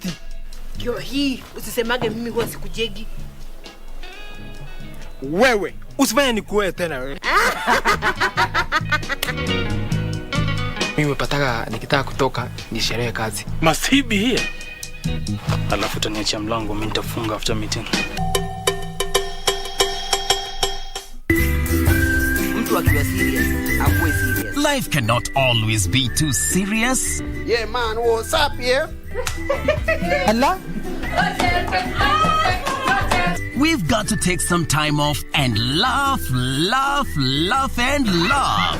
Kio hii, usisemage mimi huwa sikujegi. Wewe, usifanye nikuwe tena wewe. Mimi nimepataka nikitaka kutoka ni sherehe kazi. Must he be here? Alafu utaniachia mlango, mimi nitafunga after meeting. Mtu akiwa serious, akuwe serious. Life cannot always be too serious. Yeah man, what's up here? Hello? We've got to take some time off and laugh and laugh.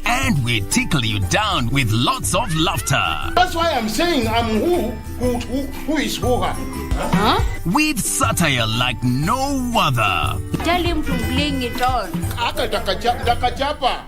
And we tickle you down with lots of laughter. That's why I'm saying I'm who is who. Huh? With satire like no other. Tell him to bring it on. Dakachapa.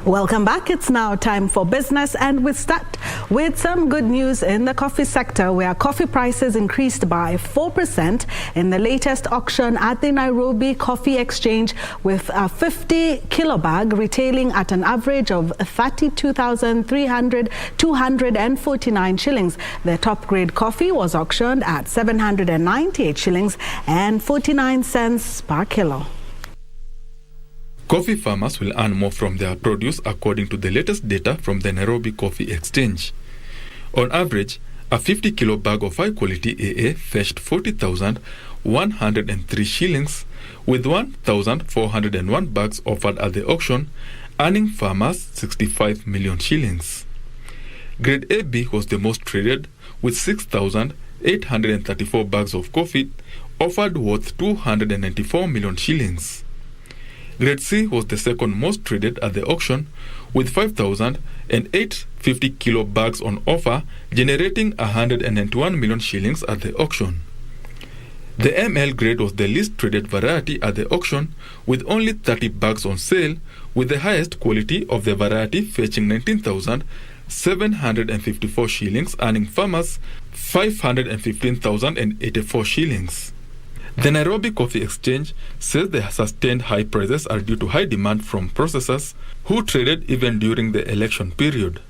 Welcome back. It's now time for business, and we start with some good news in the coffee sector, where coffee prices increased by 4% in the latest auction at the Nairobi Coffee Exchange, with a 50 kilo bag retailing at an average of 32,249 shillings. The top grade coffee was auctioned at 798 shillings and 49 cents per kilo. Coffee farmers will earn more from their produce according to the latest data from the Nairobi Coffee Exchange. On average, a 50 kilo bag of high quality AA fetched 40,103 shillings, with 1,401 bags offered at the auction, earning farmers 65 million shillings. Grade AB was the most traded, with 6,834 bags of coffee offered worth 294 million shillings. Grade C was the second most traded at the auction, with 5,850 kilo bags on offer, generating 191 million shillings at the auction. The ML grade was the least traded variety at the auction, with only 30 bags on sale, with the highest quality of the variety fetching 19,754 shillings, earning farmers 515,084 shillings. The Nairobi Coffee Exchange says the sustained high prices are due to high demand from processors who traded even during the election period.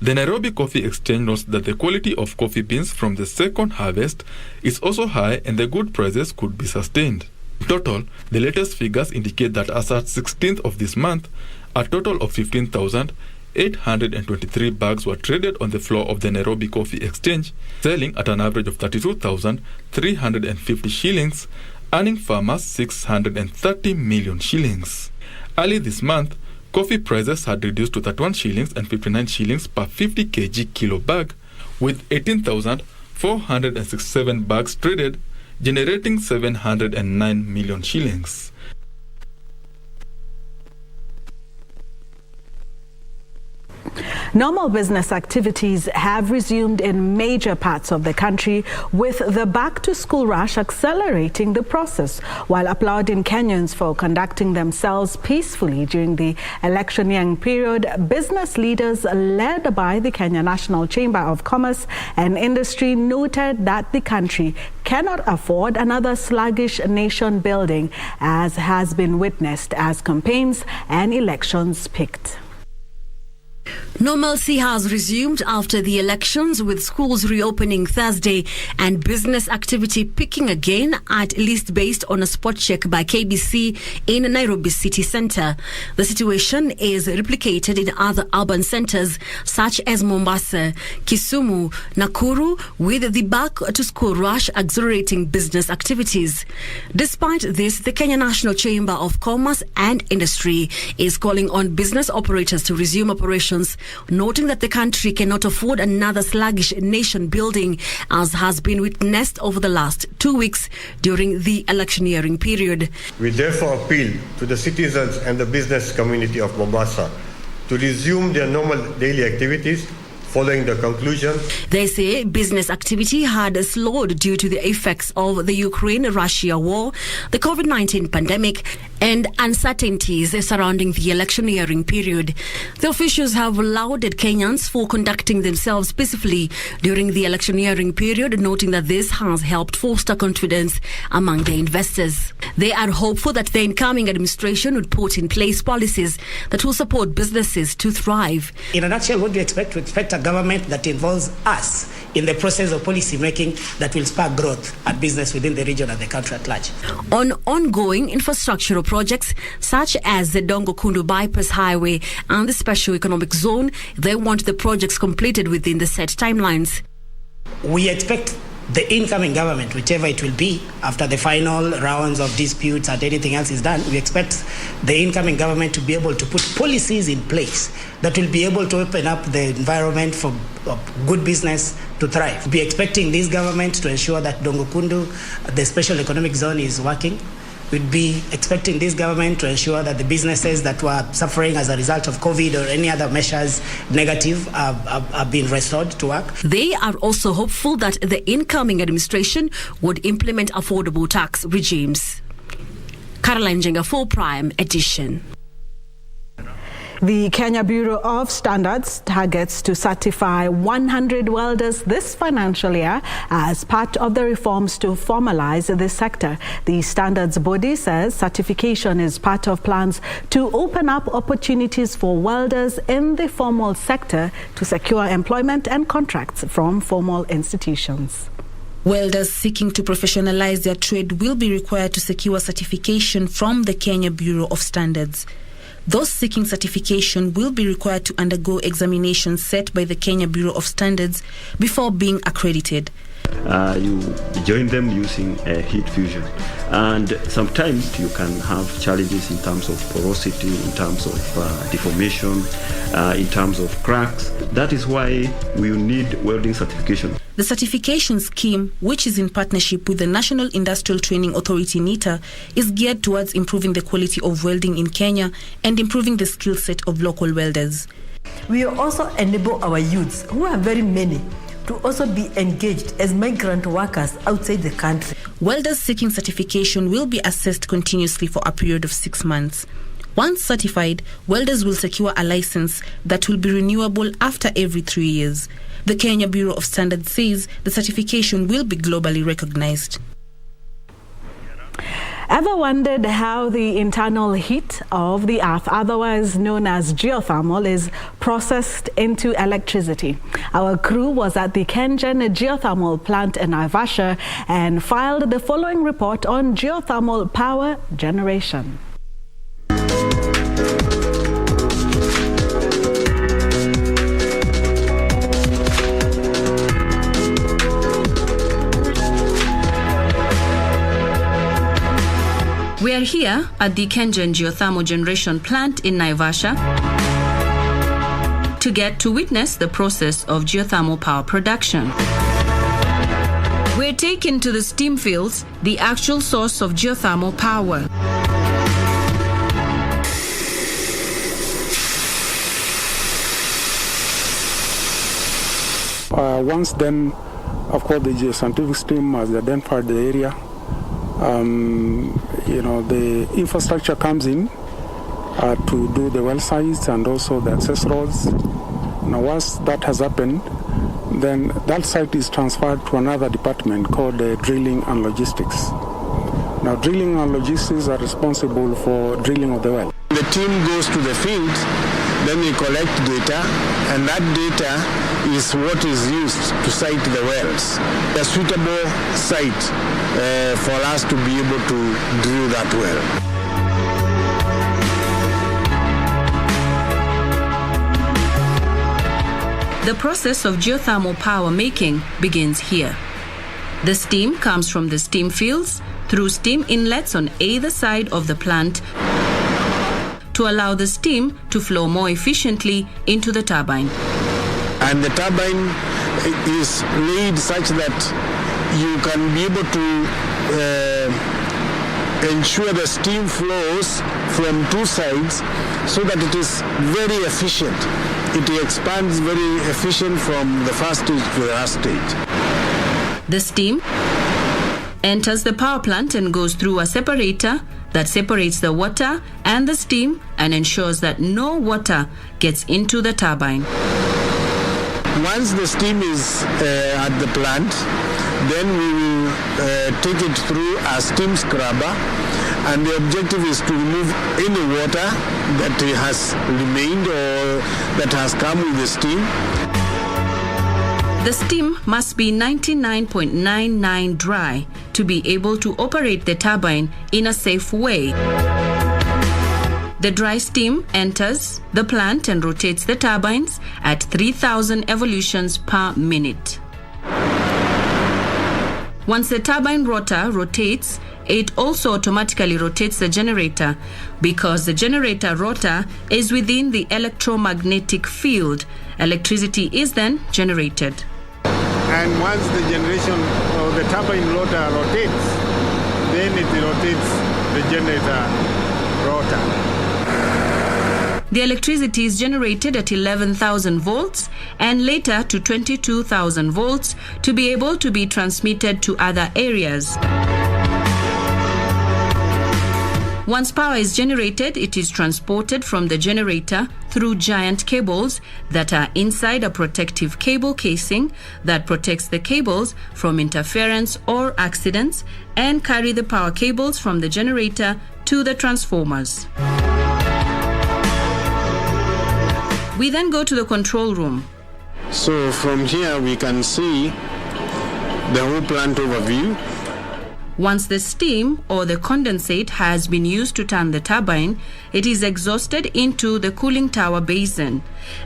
The Nairobi Coffee Exchange notes that the quality of coffee beans from the second harvest is also high and the good prices could be sustained. In total, the latest figures indicate that as at 16th of this month, a total of 15,823 bags were traded on the floor of the Nairobi Coffee Exchange, selling at an average of 32,350 shillings, earning farmers 630 million shillings. Early this month, coffee prices had reduced to 31 shillings and 59 shillings per 50 kg kilo bag, with 18,467 bags traded, generating 709 million shillings. Normal business activities have resumed in major parts of the country, with the back-to-school rush accelerating the process, while applauding Kenyans for conducting themselves peacefully during the electioneering period. Business leaders led by the Kenya National Chamber of Commerce and Industry noted that the country cannot afford another sluggish nation building, as has been witnessed as campaigns and elections picked. Normalcy has resumed after the elections, with schools reopening Thursday and business activity picking again, at least based on a spot check by KBC in Nairobi city centre. The situation is replicated in other urban centres such as Mombasa, Kisumu, Nakuru, with the back-to-school rush accelerating business activities. Despite this, the Kenya National Chamber of Commerce and Industry is calling on business operators to resume operations, noting that the country cannot afford another sluggish nation building, as has been witnessed over the last 2 weeks during the electioneering period. We therefore appeal to the citizens and the business community of Mombasa to resume their normal daily activities following the conclusion. They say business activity had slowed due to the effects of the Ukraine-Russia war, the COVID-19 pandemic, and uncertainties surrounding the electioneering period. The officials have lauded Kenyans for conducting themselves peacefully during the electioneering period, noting that this has helped foster confidence among the investors. They are hopeful that the incoming administration would put in place policies that will support businesses to thrive. In a nutshell, what do you expect? We expect a government that involves us in the process of policy making that will spark growth and business within the region and the country at large. On ongoing infrastructural projects such as the Dongo-Kundu Bypass Highway and the Special Economic Zone, they want the projects completed within the set timelines. We expect the incoming government, whichever it will be, after the final rounds of disputes and anything else is done, we expect the incoming government to be able to put policies in place that will be able to open up the environment for good business to thrive. We'll be expecting this government to ensure that Dongo-Kundu, the special economic zone, is working. We'd be expecting this government to ensure that the businesses that were suffering as a result of COVID or any other measures negative are being restored to work. They are also hopeful that the incoming administration would implement affordable tax regimes. Caroline Jenga, 4 Prime Edition. The Kenya Bureau of Standards targets to certify 100 welders this financial year as part of the reforms to formalize this sector. The standards body says certification is part of plans to open up opportunities for welders in the formal sector to secure employment and contracts from formal institutions. Welders seeking to professionalize their trade will be required to secure certification from the Kenya Bureau of Standards. Those seeking certification will be required to undergo examinations set by the Kenya Bureau of Standards before being accredited. You join them using heat fusion. And sometimes you can have challenges in terms of porosity, in terms of deformation, in terms of cracks. That is why we need welding certification. The certification scheme, which is in partnership with the National Industrial Training Authority (NITA), is geared towards improving the quality of welding in Kenya and improving the skill set of local welders. We also enable our youths, who are very many, to also be engaged as migrant workers outside the country. Welders seeking certification will be assessed continuously for a period of 6 months. Once certified, welders will secure a license that will be renewable after every 3 years. The Kenya Bureau of Standards says the certification will be globally recognized. Ever wondered how the internal heat of the earth, otherwise known as geothermal, is processed into electricity? Our crew was at the Kengen geothermal plant in Naivasha and filed the following report on geothermal power generation. We are here at the Kengen geothermal generation plant in Naivasha to get to witness the process of geothermal power production. We're taken to the steam fields, the actual source of geothermal power. Once then, of course, the geoscientific team has identified the area. The infrastructure comes in to do the well sites and also the access roads. Now, once that has happened, then that site is transferred to another department called drilling and logistics. Now, drilling and logistics are responsible for drilling of the well. The team goes to the field, then we collect data, and that data is what is used to site the wells. A suitable site for us to be able to drill that well. The process of geothermal power making begins here. The steam comes from the steam fields through steam inlets on either side of the plant to allow the steam to flow more efficiently into the turbine. And the turbine is laid such that you can be able to ensure the steam flows from two sides so that it is very efficient. It expands very efficient from the first stage to the last stage. The steam enters the power plant and goes through a separator that separates the water and the steam and ensures that no water gets into the turbine. Once the steam is at the plant, then we will take it through a steam scrubber, and the objective is to remove any water that has remained or that has come with the steam. The steam must be 99.99 dry to be able to operate the turbine in a safe way. The dry steam enters the plant and rotates the turbines at 3,000 evolutions per minute. Once the turbine rotor rotates, it also automatically rotates the generator because the generator rotor is within the electromagnetic field. Electricity is then generated. And once the generation or the turbine rotor rotates, then it rotates the generator rotor. The electricity is generated at 11,000 volts and later to 22,000 volts to be able to be transmitted to other areas. Once power is generated, it is transported from the generator through giant cables that are inside a protective cable casing that protects the cables from interference or accidents and carry the power cables from the generator to the transformers. We then go to the control room. So from here we can see the whole plant overview. Once the steam or the condensate has been used to turn the turbine, it is exhausted into the cooling tower basin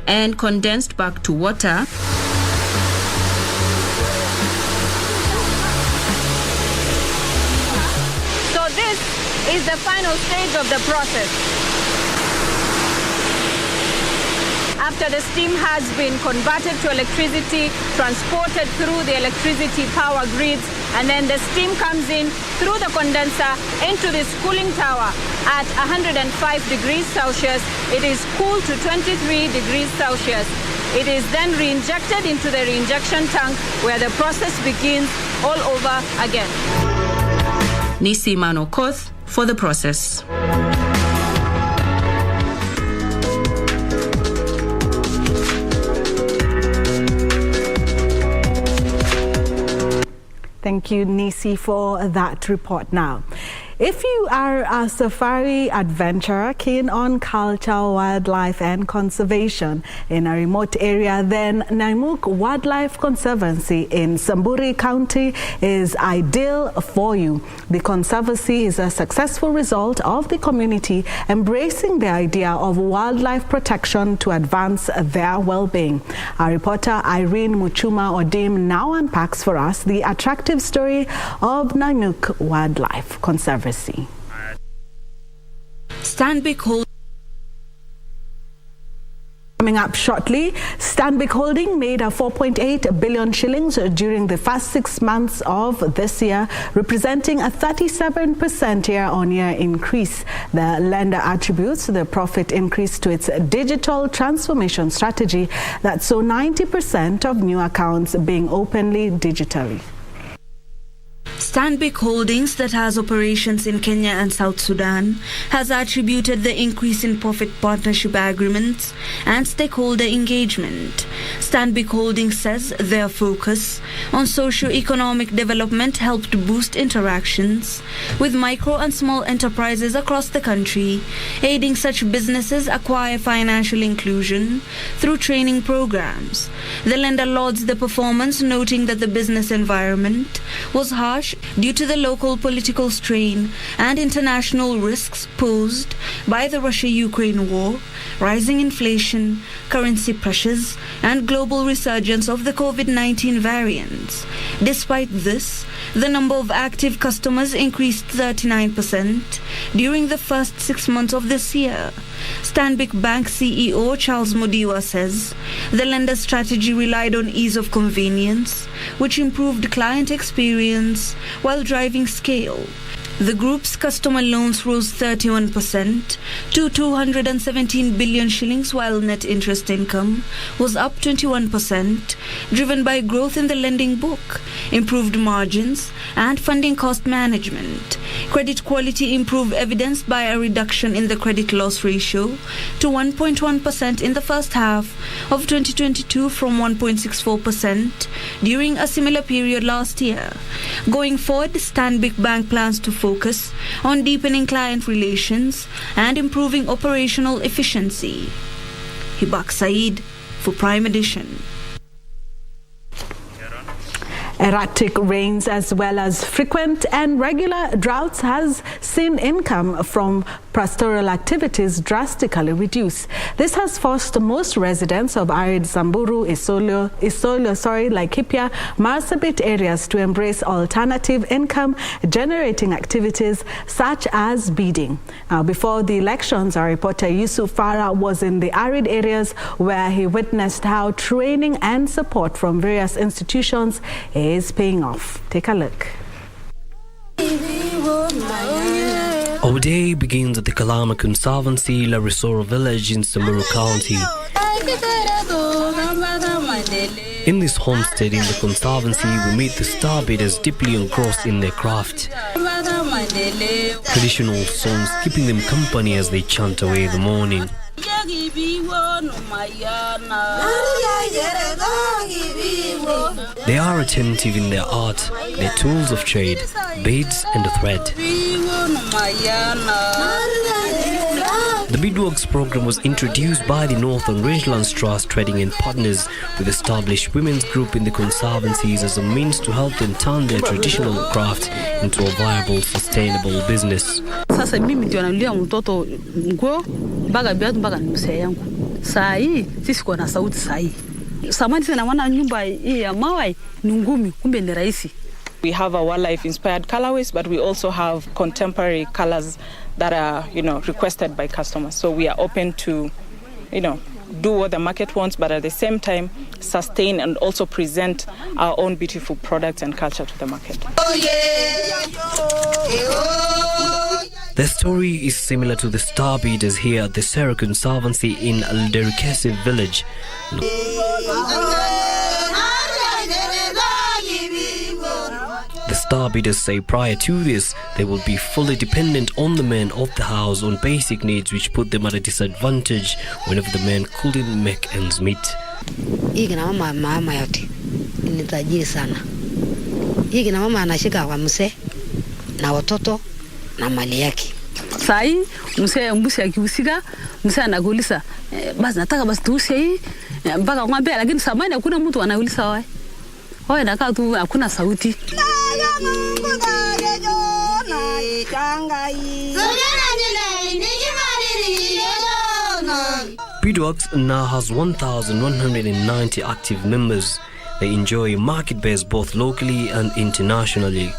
and condensed back to water is the final stage of the process. After the steam has been converted to electricity, transported through the electricity power grids, and then the steam comes in through the condenser into this cooling tower at 105 degrees Celsius. It is cooled to 23 degrees Celsius. It is then re-injected into the re-injection tank where the process begins all over again. Nisi Manokoth for the process. Thank you, Nisi, for that report. Now, if you are a safari adventurer keen on culture, wildlife and conservation in a remote area, then Naimuk Wildlife Conservancy in Samburu County is ideal for you. The conservancy is a successful result of the community embracing the idea of wildlife protection to advance their well-being. Our reporter Irene Muchuma Odim now unpacks for us the attractive story of Naimuk Wildlife Conservancy. Stanbic Holding. Coming up shortly, Stanbic Holding made a 4.8 billion shillings during the first 6 months of this year, representing a 37% year-on-year increase. The lender attributes the profit increase to its digital transformation strategy that saw 90% of new accounts being openly digitally. Stanbic Holdings, that has operations in Kenya and South Sudan, has attributed the increase in profit partnership agreements and stakeholder engagement. Stanbic Holdings says their focus on socio-economic development helped boost interactions with micro and small enterprises across the country, aiding such businesses acquire financial inclusion through training programs. The lender lauds the performance, noting that the business environment was harsh due to the local political strain and international risks posed by the Russia-Ukraine war, rising inflation, currency pressures, and global resurgence of the COVID-19 variants. Despite this, the number of active customers increased 39% during the first 6 months of this year. Stanbic Bank CEO Charles Modiwa says the lender strategy relied on ease of convenience, which improved client experience while driving scale. The group's customer loans rose 31% to 217 billion shillings, while net interest income was up 21%, driven by growth in the lending book, improved margins, and funding cost management. Credit quality improved, evidenced by a reduction in the credit loss ratio to 1.1% in the first half of 2022 from 1.64% during a similar period last year. Going forward, Stanbic Bank plans to focus on deepening client relations and improving operational efficiency. Hibak Saeed for Prime Edition. Erratic rains as well as frequent and regular droughts has seen income from pastoral activities drastically reduce. This has forced most residents of arid Samburu, Isolo, Laikipia, Marsabit areas to embrace alternative income generating activities such as beading. Now, before the elections, our reporter Yusuf Farah was in the arid areas where he witnessed how training and support from various institutions is paying off. Take a look. Our day begins at the Kalama Conservancy, Larisoro village in Samburu County. In this homestead in the Conservancy, we meet the star beaters deeply engrossed in their craft. Traditional songs keeping them company as they chant away the morning. They are attentive in their art, their tools of trade, beads and thread. The Beadworks program was introduced by the Northern Rangelands Trust Trading and Partners with established women's group in the conservancies as a means to help them turn their traditional craft into a viable, sustainable business. Sasa mimi ndio nanulia mtoto nguo mpaka viatu mpaka mzee yangu. Saa hii sisi kwa na sauti saa hii. Samani sana wana nyumba hii ya mawe ni ngumi, kumbe ni rahisi. We have our wildlife-inspired colorways, but we also have contemporary colors that are, requested by customers. So we are open to, do what the market wants, but at the same time, sustain and also present our own beautiful products and culture to the market. Their story is similar to the star beaters here at the Sera Conservancy in Alderkesi village. The star beaters say prior to this, they will be fully dependent on the men of the house on basic needs, which put them at a disadvantage whenever the men couldn't make ends meet. Hiki na mama yote ni tajiri sana. Hiki na mama anashika kwa mzee na watoto na mali yake. Sai mzee mbusi akihusika, mzee anakuuliza basi nataka basi tuuze hii mpaka ng'ombe, lakini samani hakuna mtu anauliza wewe. Wewe nakaa tu hakuna sauti. Beadworks now has 1,190 active members. They enjoy market base both locally and internationally.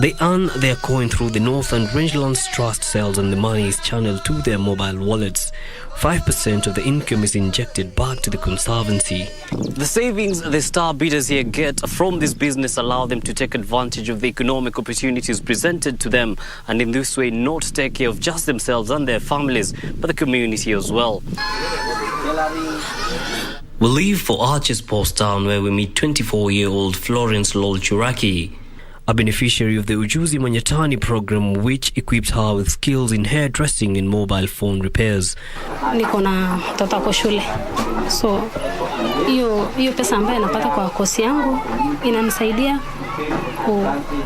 They earn their coin through the Northern Rangelands Trust sales, and the money is channeled to their mobile wallets. 5% of the income is injected back to the Conservancy. The savings the star beaters here get from this business allow them to take advantage of the economic opportunities presented to them, and in this way not take care of just themselves and their families, but the community as well. We'll leave for Arches Post Town, where we meet 24-year-old Florence Lol Churaki, a beneficiary of the Ujuzi Manyatani program, which equips her with skills in hairdressing and mobile phone repairs. Niko na mtoto kwa shule. So, hiyo pesa ambayo napata kwa kosi yangu inanisaidia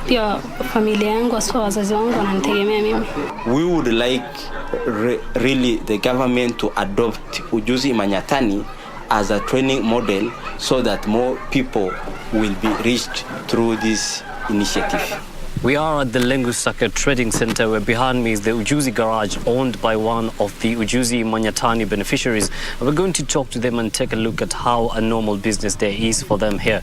pia familia yangu, aswa wazazi wangu wananitegemea mimi. We would like really the government to adopt Ujuzi Manyatani as a training model so that more people will be reached through this initiative. We are at the Lengusaka Trading Center, where behind me is the Ujuzi Garage, owned by one of the Ujuzi Manyatani beneficiaries. And we're going to talk to them and take a look at how a normal business day is for them here.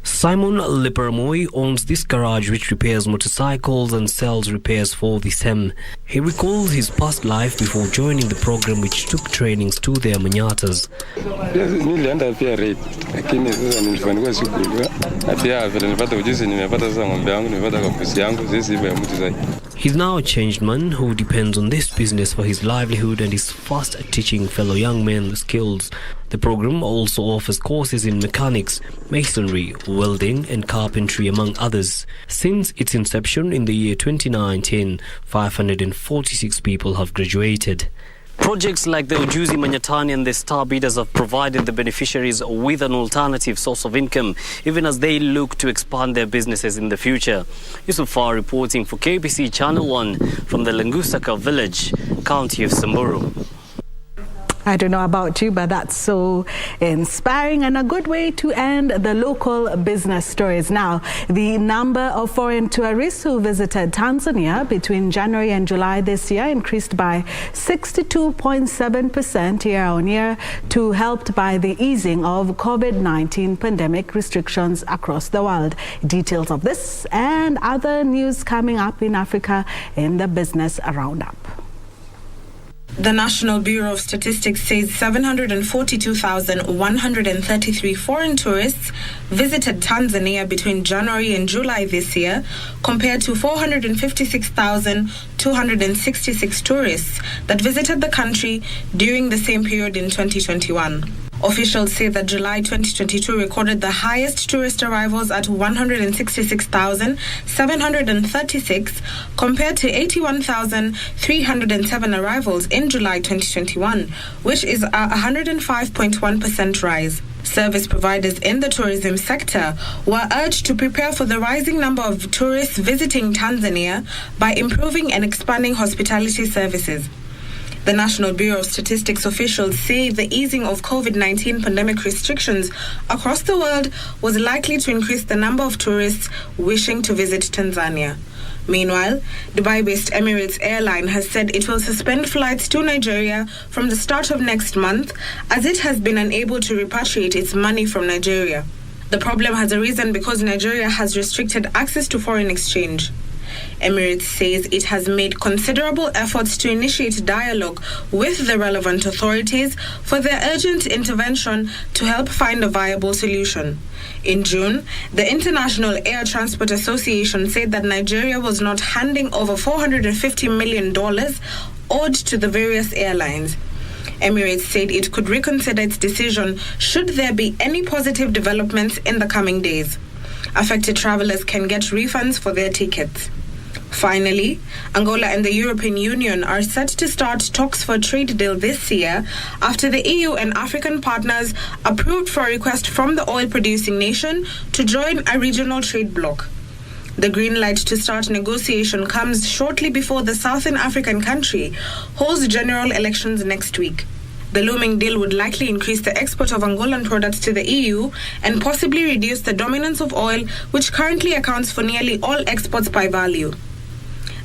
Simon Lipermoy owns this garage which repairs motorcycles and sells repairs for the SEM. He recalls his past life before joining the program, which took trainings to their manyatas. Nilienda pia rate, lakini sasa nilifanikiwa sikuelewa. Pia vile nilipata ujuzi, nimepata sasa ng'ombe yangu, nimepata kapusi yangu, sisi hivyo mtu zaidi. He's now a changed man who depends on this business for his livelihood and is fast at teaching fellow young men the skills. The program also offers courses in mechanics, masonry, welding and carpentry, among others. Since its inception in the year 2019, 546 people have graduated. Projects like the Ujuzi Manyatani and the Star Beaters have provided the beneficiaries with an alternative source of income, even as they look to expand their businesses in the future. Yusuf Far reporting for KBC Channel 1 from the Lengusaka village, county of Samburu. I don't know about you, but that's so inspiring and a good way to end the local business stories. Now, the number of foreign tourists who visited Tanzania between January and July this year increased by 62.7% year-on-year, helped by the easing of COVID-19 pandemic restrictions across the world. Details of this and other news coming up in Africa in the Business Roundup. The National Bureau of Statistics says 742,133 foreign tourists visited Tanzania between January and July this year, compared to 456,266 tourists that visited the country during the same period in 2021. Officials say that July 2022 recorded the highest tourist arrivals at 166,736 compared to 81,307 arrivals in July 2021, which is a 105.1% rise. Service providers in the tourism sector were urged to prepare for the rising number of tourists visiting Tanzania by improving and expanding hospitality services. The National Bureau of Statistics officials say the easing of COVID-19 pandemic restrictions across the world was likely to increase the number of tourists wishing to visit Tanzania. Meanwhile, Dubai-based Emirates Airline has said it will suspend flights to Nigeria from the start of next month as it has been unable to repatriate its money from Nigeria. The problem has arisen because Nigeria has restricted access to foreign exchange. Emirates says it has made considerable efforts to initiate dialogue with the relevant authorities for their urgent intervention to help find a viable solution. In June, the International Air Transport Association said that Nigeria was not handing over $450 million owed to the various airlines. Emirates said it could reconsider its decision should there be any positive developments in the coming days. Affected travelers can get refunds for their tickets. Finally, Angola and the European Union are set to start talks for a trade deal this year after the EU and African partners approved for a request from the oil-producing nation to join a regional trade bloc. The green light to start negotiation comes shortly before the Southern African country holds general elections next week. The looming deal would likely increase the export of Angolan products to the EU and possibly reduce the dominance of oil, which currently accounts for nearly all exports by value.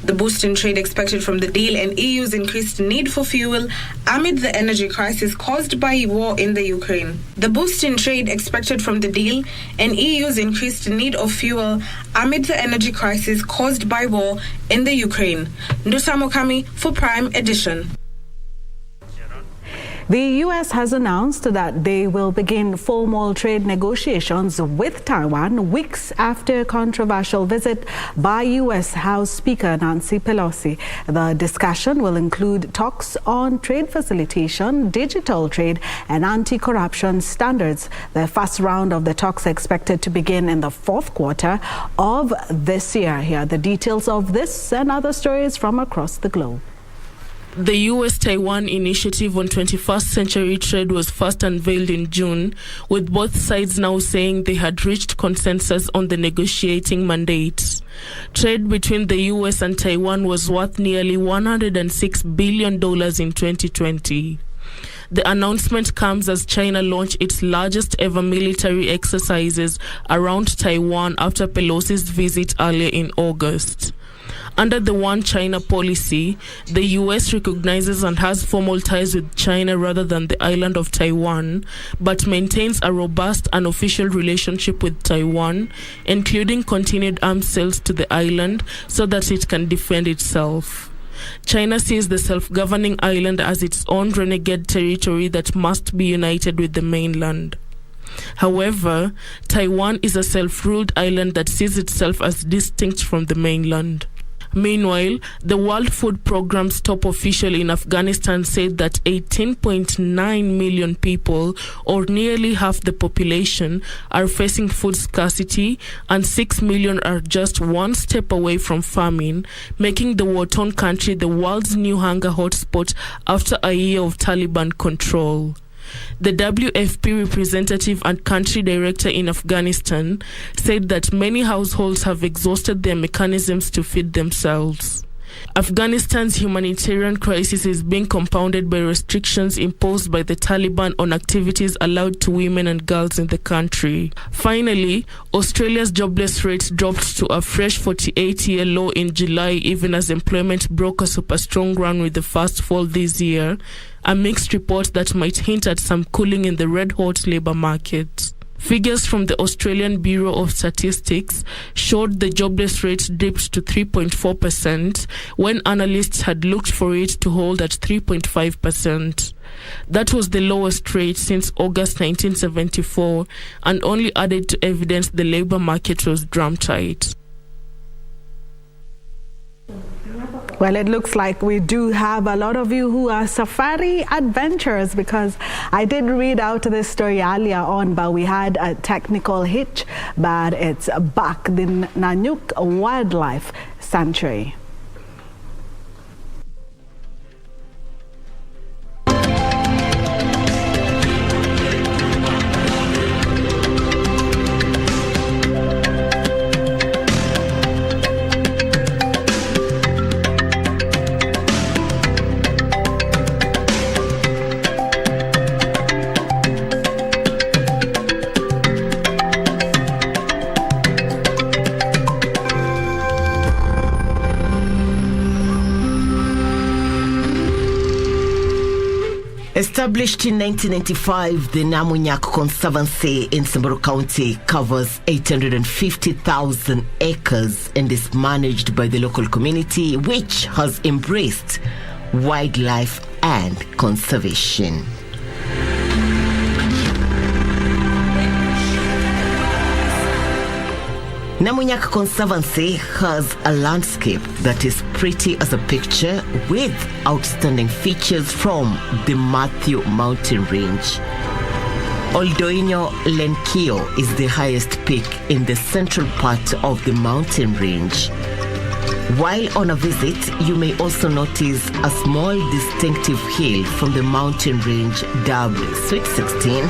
The boost in trade expected from the deal and EU's increased need for fuel amid the energy crisis caused by war in the Ukraine. The boost in trade expected from the deal and EU's increased need of fuel amid the energy crisis caused by war in the Ukraine. Ndusa Mokami for Prime Edition. The U.S. has announced that they will begin formal trade negotiations with Taiwan weeks after a controversial visit by U.S. House Speaker Nancy Pelosi. The discussion will include talks on trade facilitation, digital trade, and anti-corruption standards. The first round of the talks expected to begin in the fourth quarter of this year. Here are the details of this and other stories from across the globe. The U.S.-Taiwan Initiative on 21st Century Trade was first unveiled in June, with both sides now saying they had reached consensus on the negotiating mandate. Trade between the U.S. and Taiwan was worth nearly $106 billion in 2020. The announcement comes as China launched its largest ever military exercises around Taiwan after Pelosi's visit earlier in August. Under the One China policy, the U.S. recognizes and has formal ties with China rather than the island of Taiwan, but maintains a robust and official relationship with Taiwan, including continued arms sales to the island so that it can defend itself. China sees the self-governing island as its own renegade territory that must be united with the mainland. However, Taiwan is a self-ruled island that sees itself as distinct from the mainland. Meanwhile, the World Food Programme's top official in Afghanistan said that 18.9 million people, or nearly half the population, are facing food scarcity, and 6 million are just one step away from famine, making the war-torn country the world's new hunger hotspot after a year of Taliban control. The WFP representative and country director in Afghanistan said that many households have exhausted their mechanisms to feed themselves. Afghanistan's humanitarian crisis is being compounded by restrictions imposed by the Taliban on activities allowed to women and girls in the country. Finally, Australia's jobless rate dropped to a fresh 48-year low in July, even as employment broke a super strong run with the first fall this year, a mixed report that might hint at some cooling in the red-hot labour market. Figures from the Australian Bureau of Statistics showed the jobless rate dipped to 3.4% when analysts had looked for it to hold at 3.5%. That was the lowest rate since August 1974 and only added to evidence the labour market was drum tight. Well, it looks like we do have a lot of you who are safari adventurers, because I did read out this story earlier on, but we had a technical hitch, but it's back, the Nanyuk Wildlife Sanctuary. Established in 1995, the Nyamai Conservancy in Samburu County covers 850,000 acres and is managed by the local community, which has embraced wildlife and conservation. Nyamai Conservancy has a landscape that is pretty as a picture with outstanding features from the Matthew Mountain Range. Oldoinyo Lenkio is the highest peak in the central part of the mountain range. While on a visit, you may also notice a small distinctive hill from the mountain range dubbed Sweet 16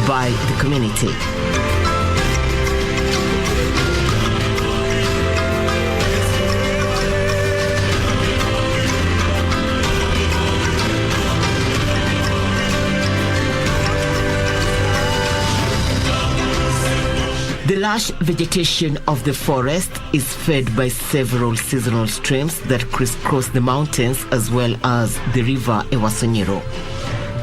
by the community. The lush vegetation of the forest is fed by several seasonal streams that crisscross the mountains as well as the river Ewasonyiro.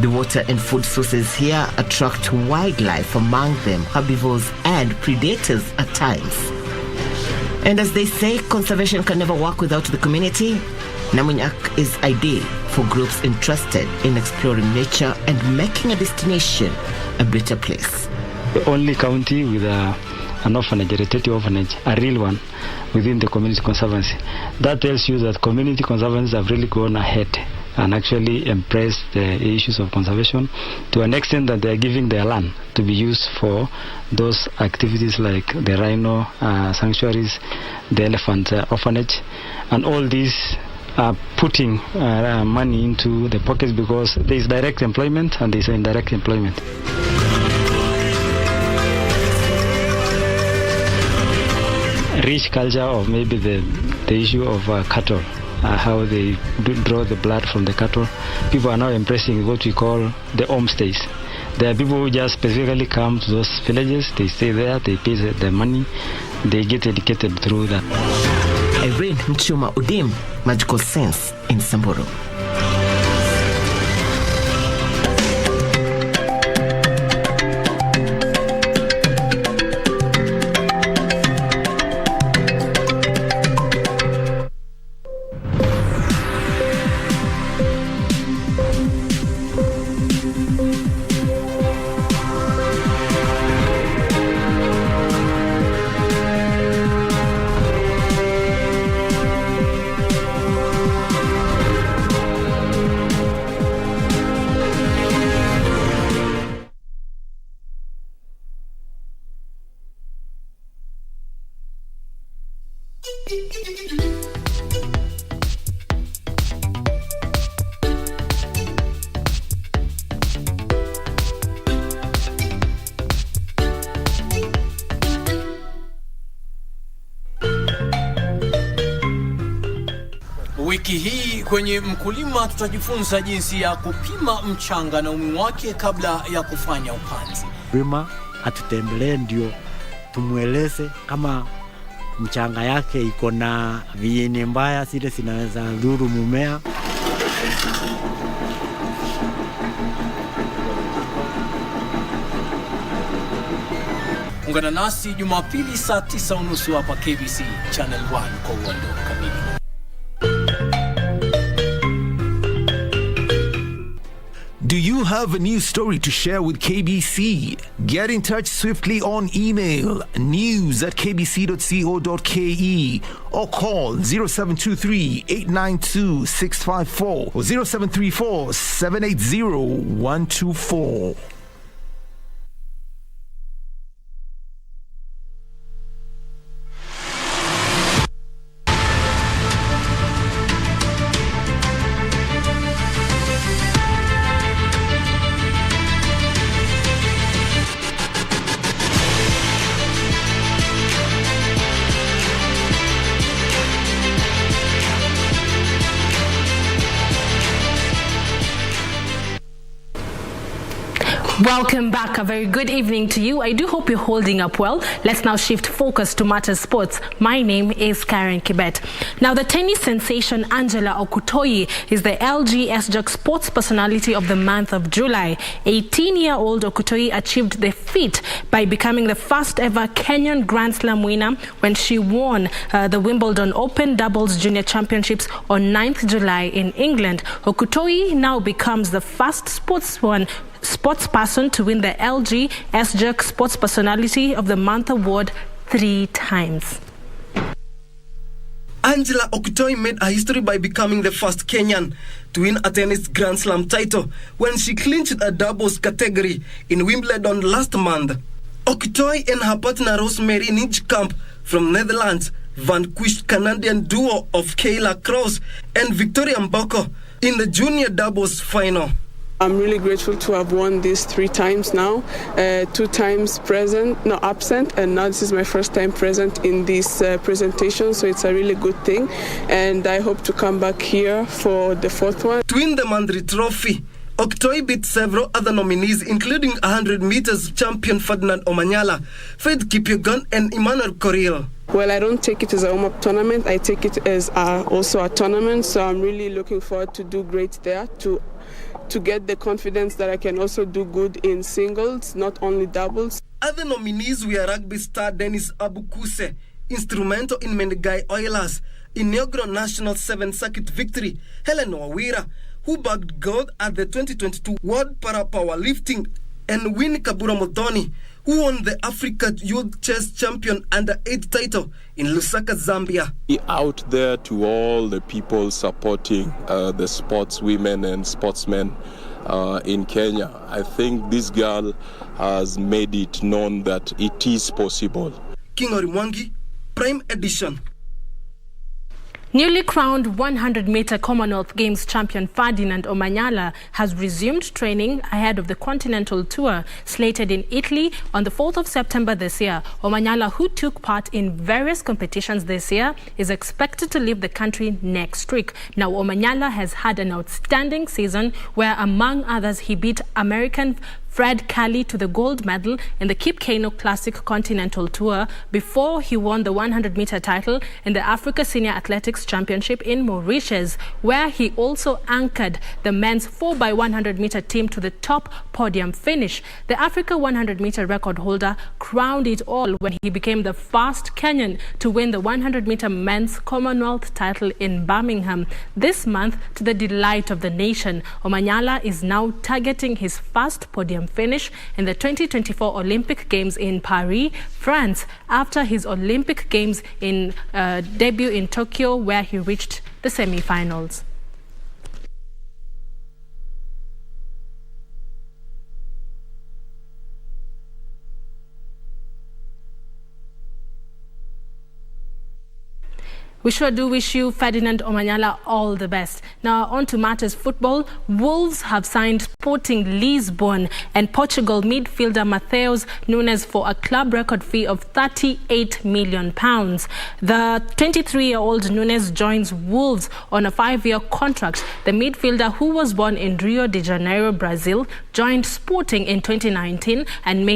The water and food sources here attract wildlife, among them herbivores and predators at times. And as they say, conservation can never work without the community. Nyamai is ideal for groups interested in exploring nature and making a destination a better place. The only county with an orphanage, a rotating orphanage, a real one, within the community conservancy. That tells you that community conservancies have really gone ahead and actually embraced the issues of conservation to an extent that they are giving their land to be used for those activities like the rhino sanctuaries, the elephant orphanage, and all these are putting money into the pockets because there is direct employment and there is indirect employment. Rich culture of maybe the issue of cattle, how they draw the blood from the cattle. People are now embracing what we call the homestays. There are people who just specifically come to those villages, they stay there, they pay the money, they get educated through that. Irene Mchuma Udim, Magical Sense in Samburu. Wiki hii kwenye mkulima tutajifunza jinsi ya kupima mchanga na umi wake kabla ya kufanya upanzi. Bima atutembelee ndio tumueleze kama mchanga yake iko na viini mbaya zile zinaweza dhuru mumea. Ungana nasi Jumapili saa 9:30 hapa KBC Channel 1 kwa uondo kamili. Do you have a news story to share with KBC? Get in touch swiftly on email news@kbc.co.ke or call 0723-892-654 or 0734-780-124. Welcome back. A very good evening to you. I do hope you're holding up well. Let's now shift focus to matters sports. My name is Karen Kibet. Now, the tennis sensation Angela Okutoyi is the LG SJOC Sports Personality of the month of July. 18-year-old Okutoyi achieved the feat by becoming the first ever Kenyan Grand Slam winner when she won the Wimbledon Open Doubles Junior Championships on 9th July in England. Okutoyi now becomes the first sports person to win the LG SJOC Sports Personality of the Month award 3 times. Angela Okutoyi made a history by becoming the first Kenyan to win a tennis Grand Slam title when she clinched a doubles category in Wimbledon last month. Okutoyi and her partner Rosemary Nijkamp from Netherlands vanquished Canadian duo of Kayla Cross and Victoria Mboko in the junior doubles final. I'm really grateful to have won this 3 times now, 2 times absent, and now this is my first time present in this presentation, so it's a really good thing, and I hope to come back here for the 4th one. To win the Mandri Trophy, Okutoyi beat several other nominees, including 100 meters champion Ferdinand Omanyala, Faith Kipyegon, and Emmanuel Koril. Well, I don't take it as a warm-up tournament. I take it as also a tournament, so I'm really looking forward to do great there, to get the confidence that I can also do good in singles, not only doubles. Other nominees were rugby star Dennis Abukuse, instrumental in Menengai Oilers' inaugural National 7th Circuit victory, Helen Wawira, who bagged gold at the 2022 World Para Powerlifting, and Winnie Kabura Modoni, who won the Africa Youth Chess Champion Under-8 title in Lusaka, Zambia. Out there to all the people supporting the sportswomen and sportsmen in Kenya, I think this girl has made it known that it is possible. King Orimwangi, Prime Edition. Newly crowned 100-meter Commonwealth Games champion Ferdinand Omanyala has resumed training ahead of the Continental Tour slated in Italy on the 4th of September this year. Omanyala, who took part in various competitions this year, is expected to leave the country next week. Now, Omanyala has had an outstanding season where, among others, he beat American Fred Kelly to the gold medal in the Cape Kano Classic Continental Tour before he won the 100-meter title in the Africa Senior Athletics Championship in Mauritius, where he also anchored the men's 4x100-meter team to the top podium finish. The Africa 100-meter record holder crowned it all when he became the first Kenyan to win the 100-meter men's Commonwealth title in Birmingham this month, to the delight of the nation. Omanyala is now targeting his first podium finish in the 2024 Olympic Games in Paris, France, after his Olympic Games in debut in Tokyo, where he reached the semi-finals. We sure do wish you, Ferdinand Omanyala, all the best. Now, on to matters football. Wolves have signed Sporting Lisbon and Portugal midfielder Mateus Nunes for a club record fee of £38 million. The 23-year-old Nunes joins Wolves on a 5-year contract. The midfielder, who was born in Rio de Janeiro, Brazil, joined Sporting in 2019 and made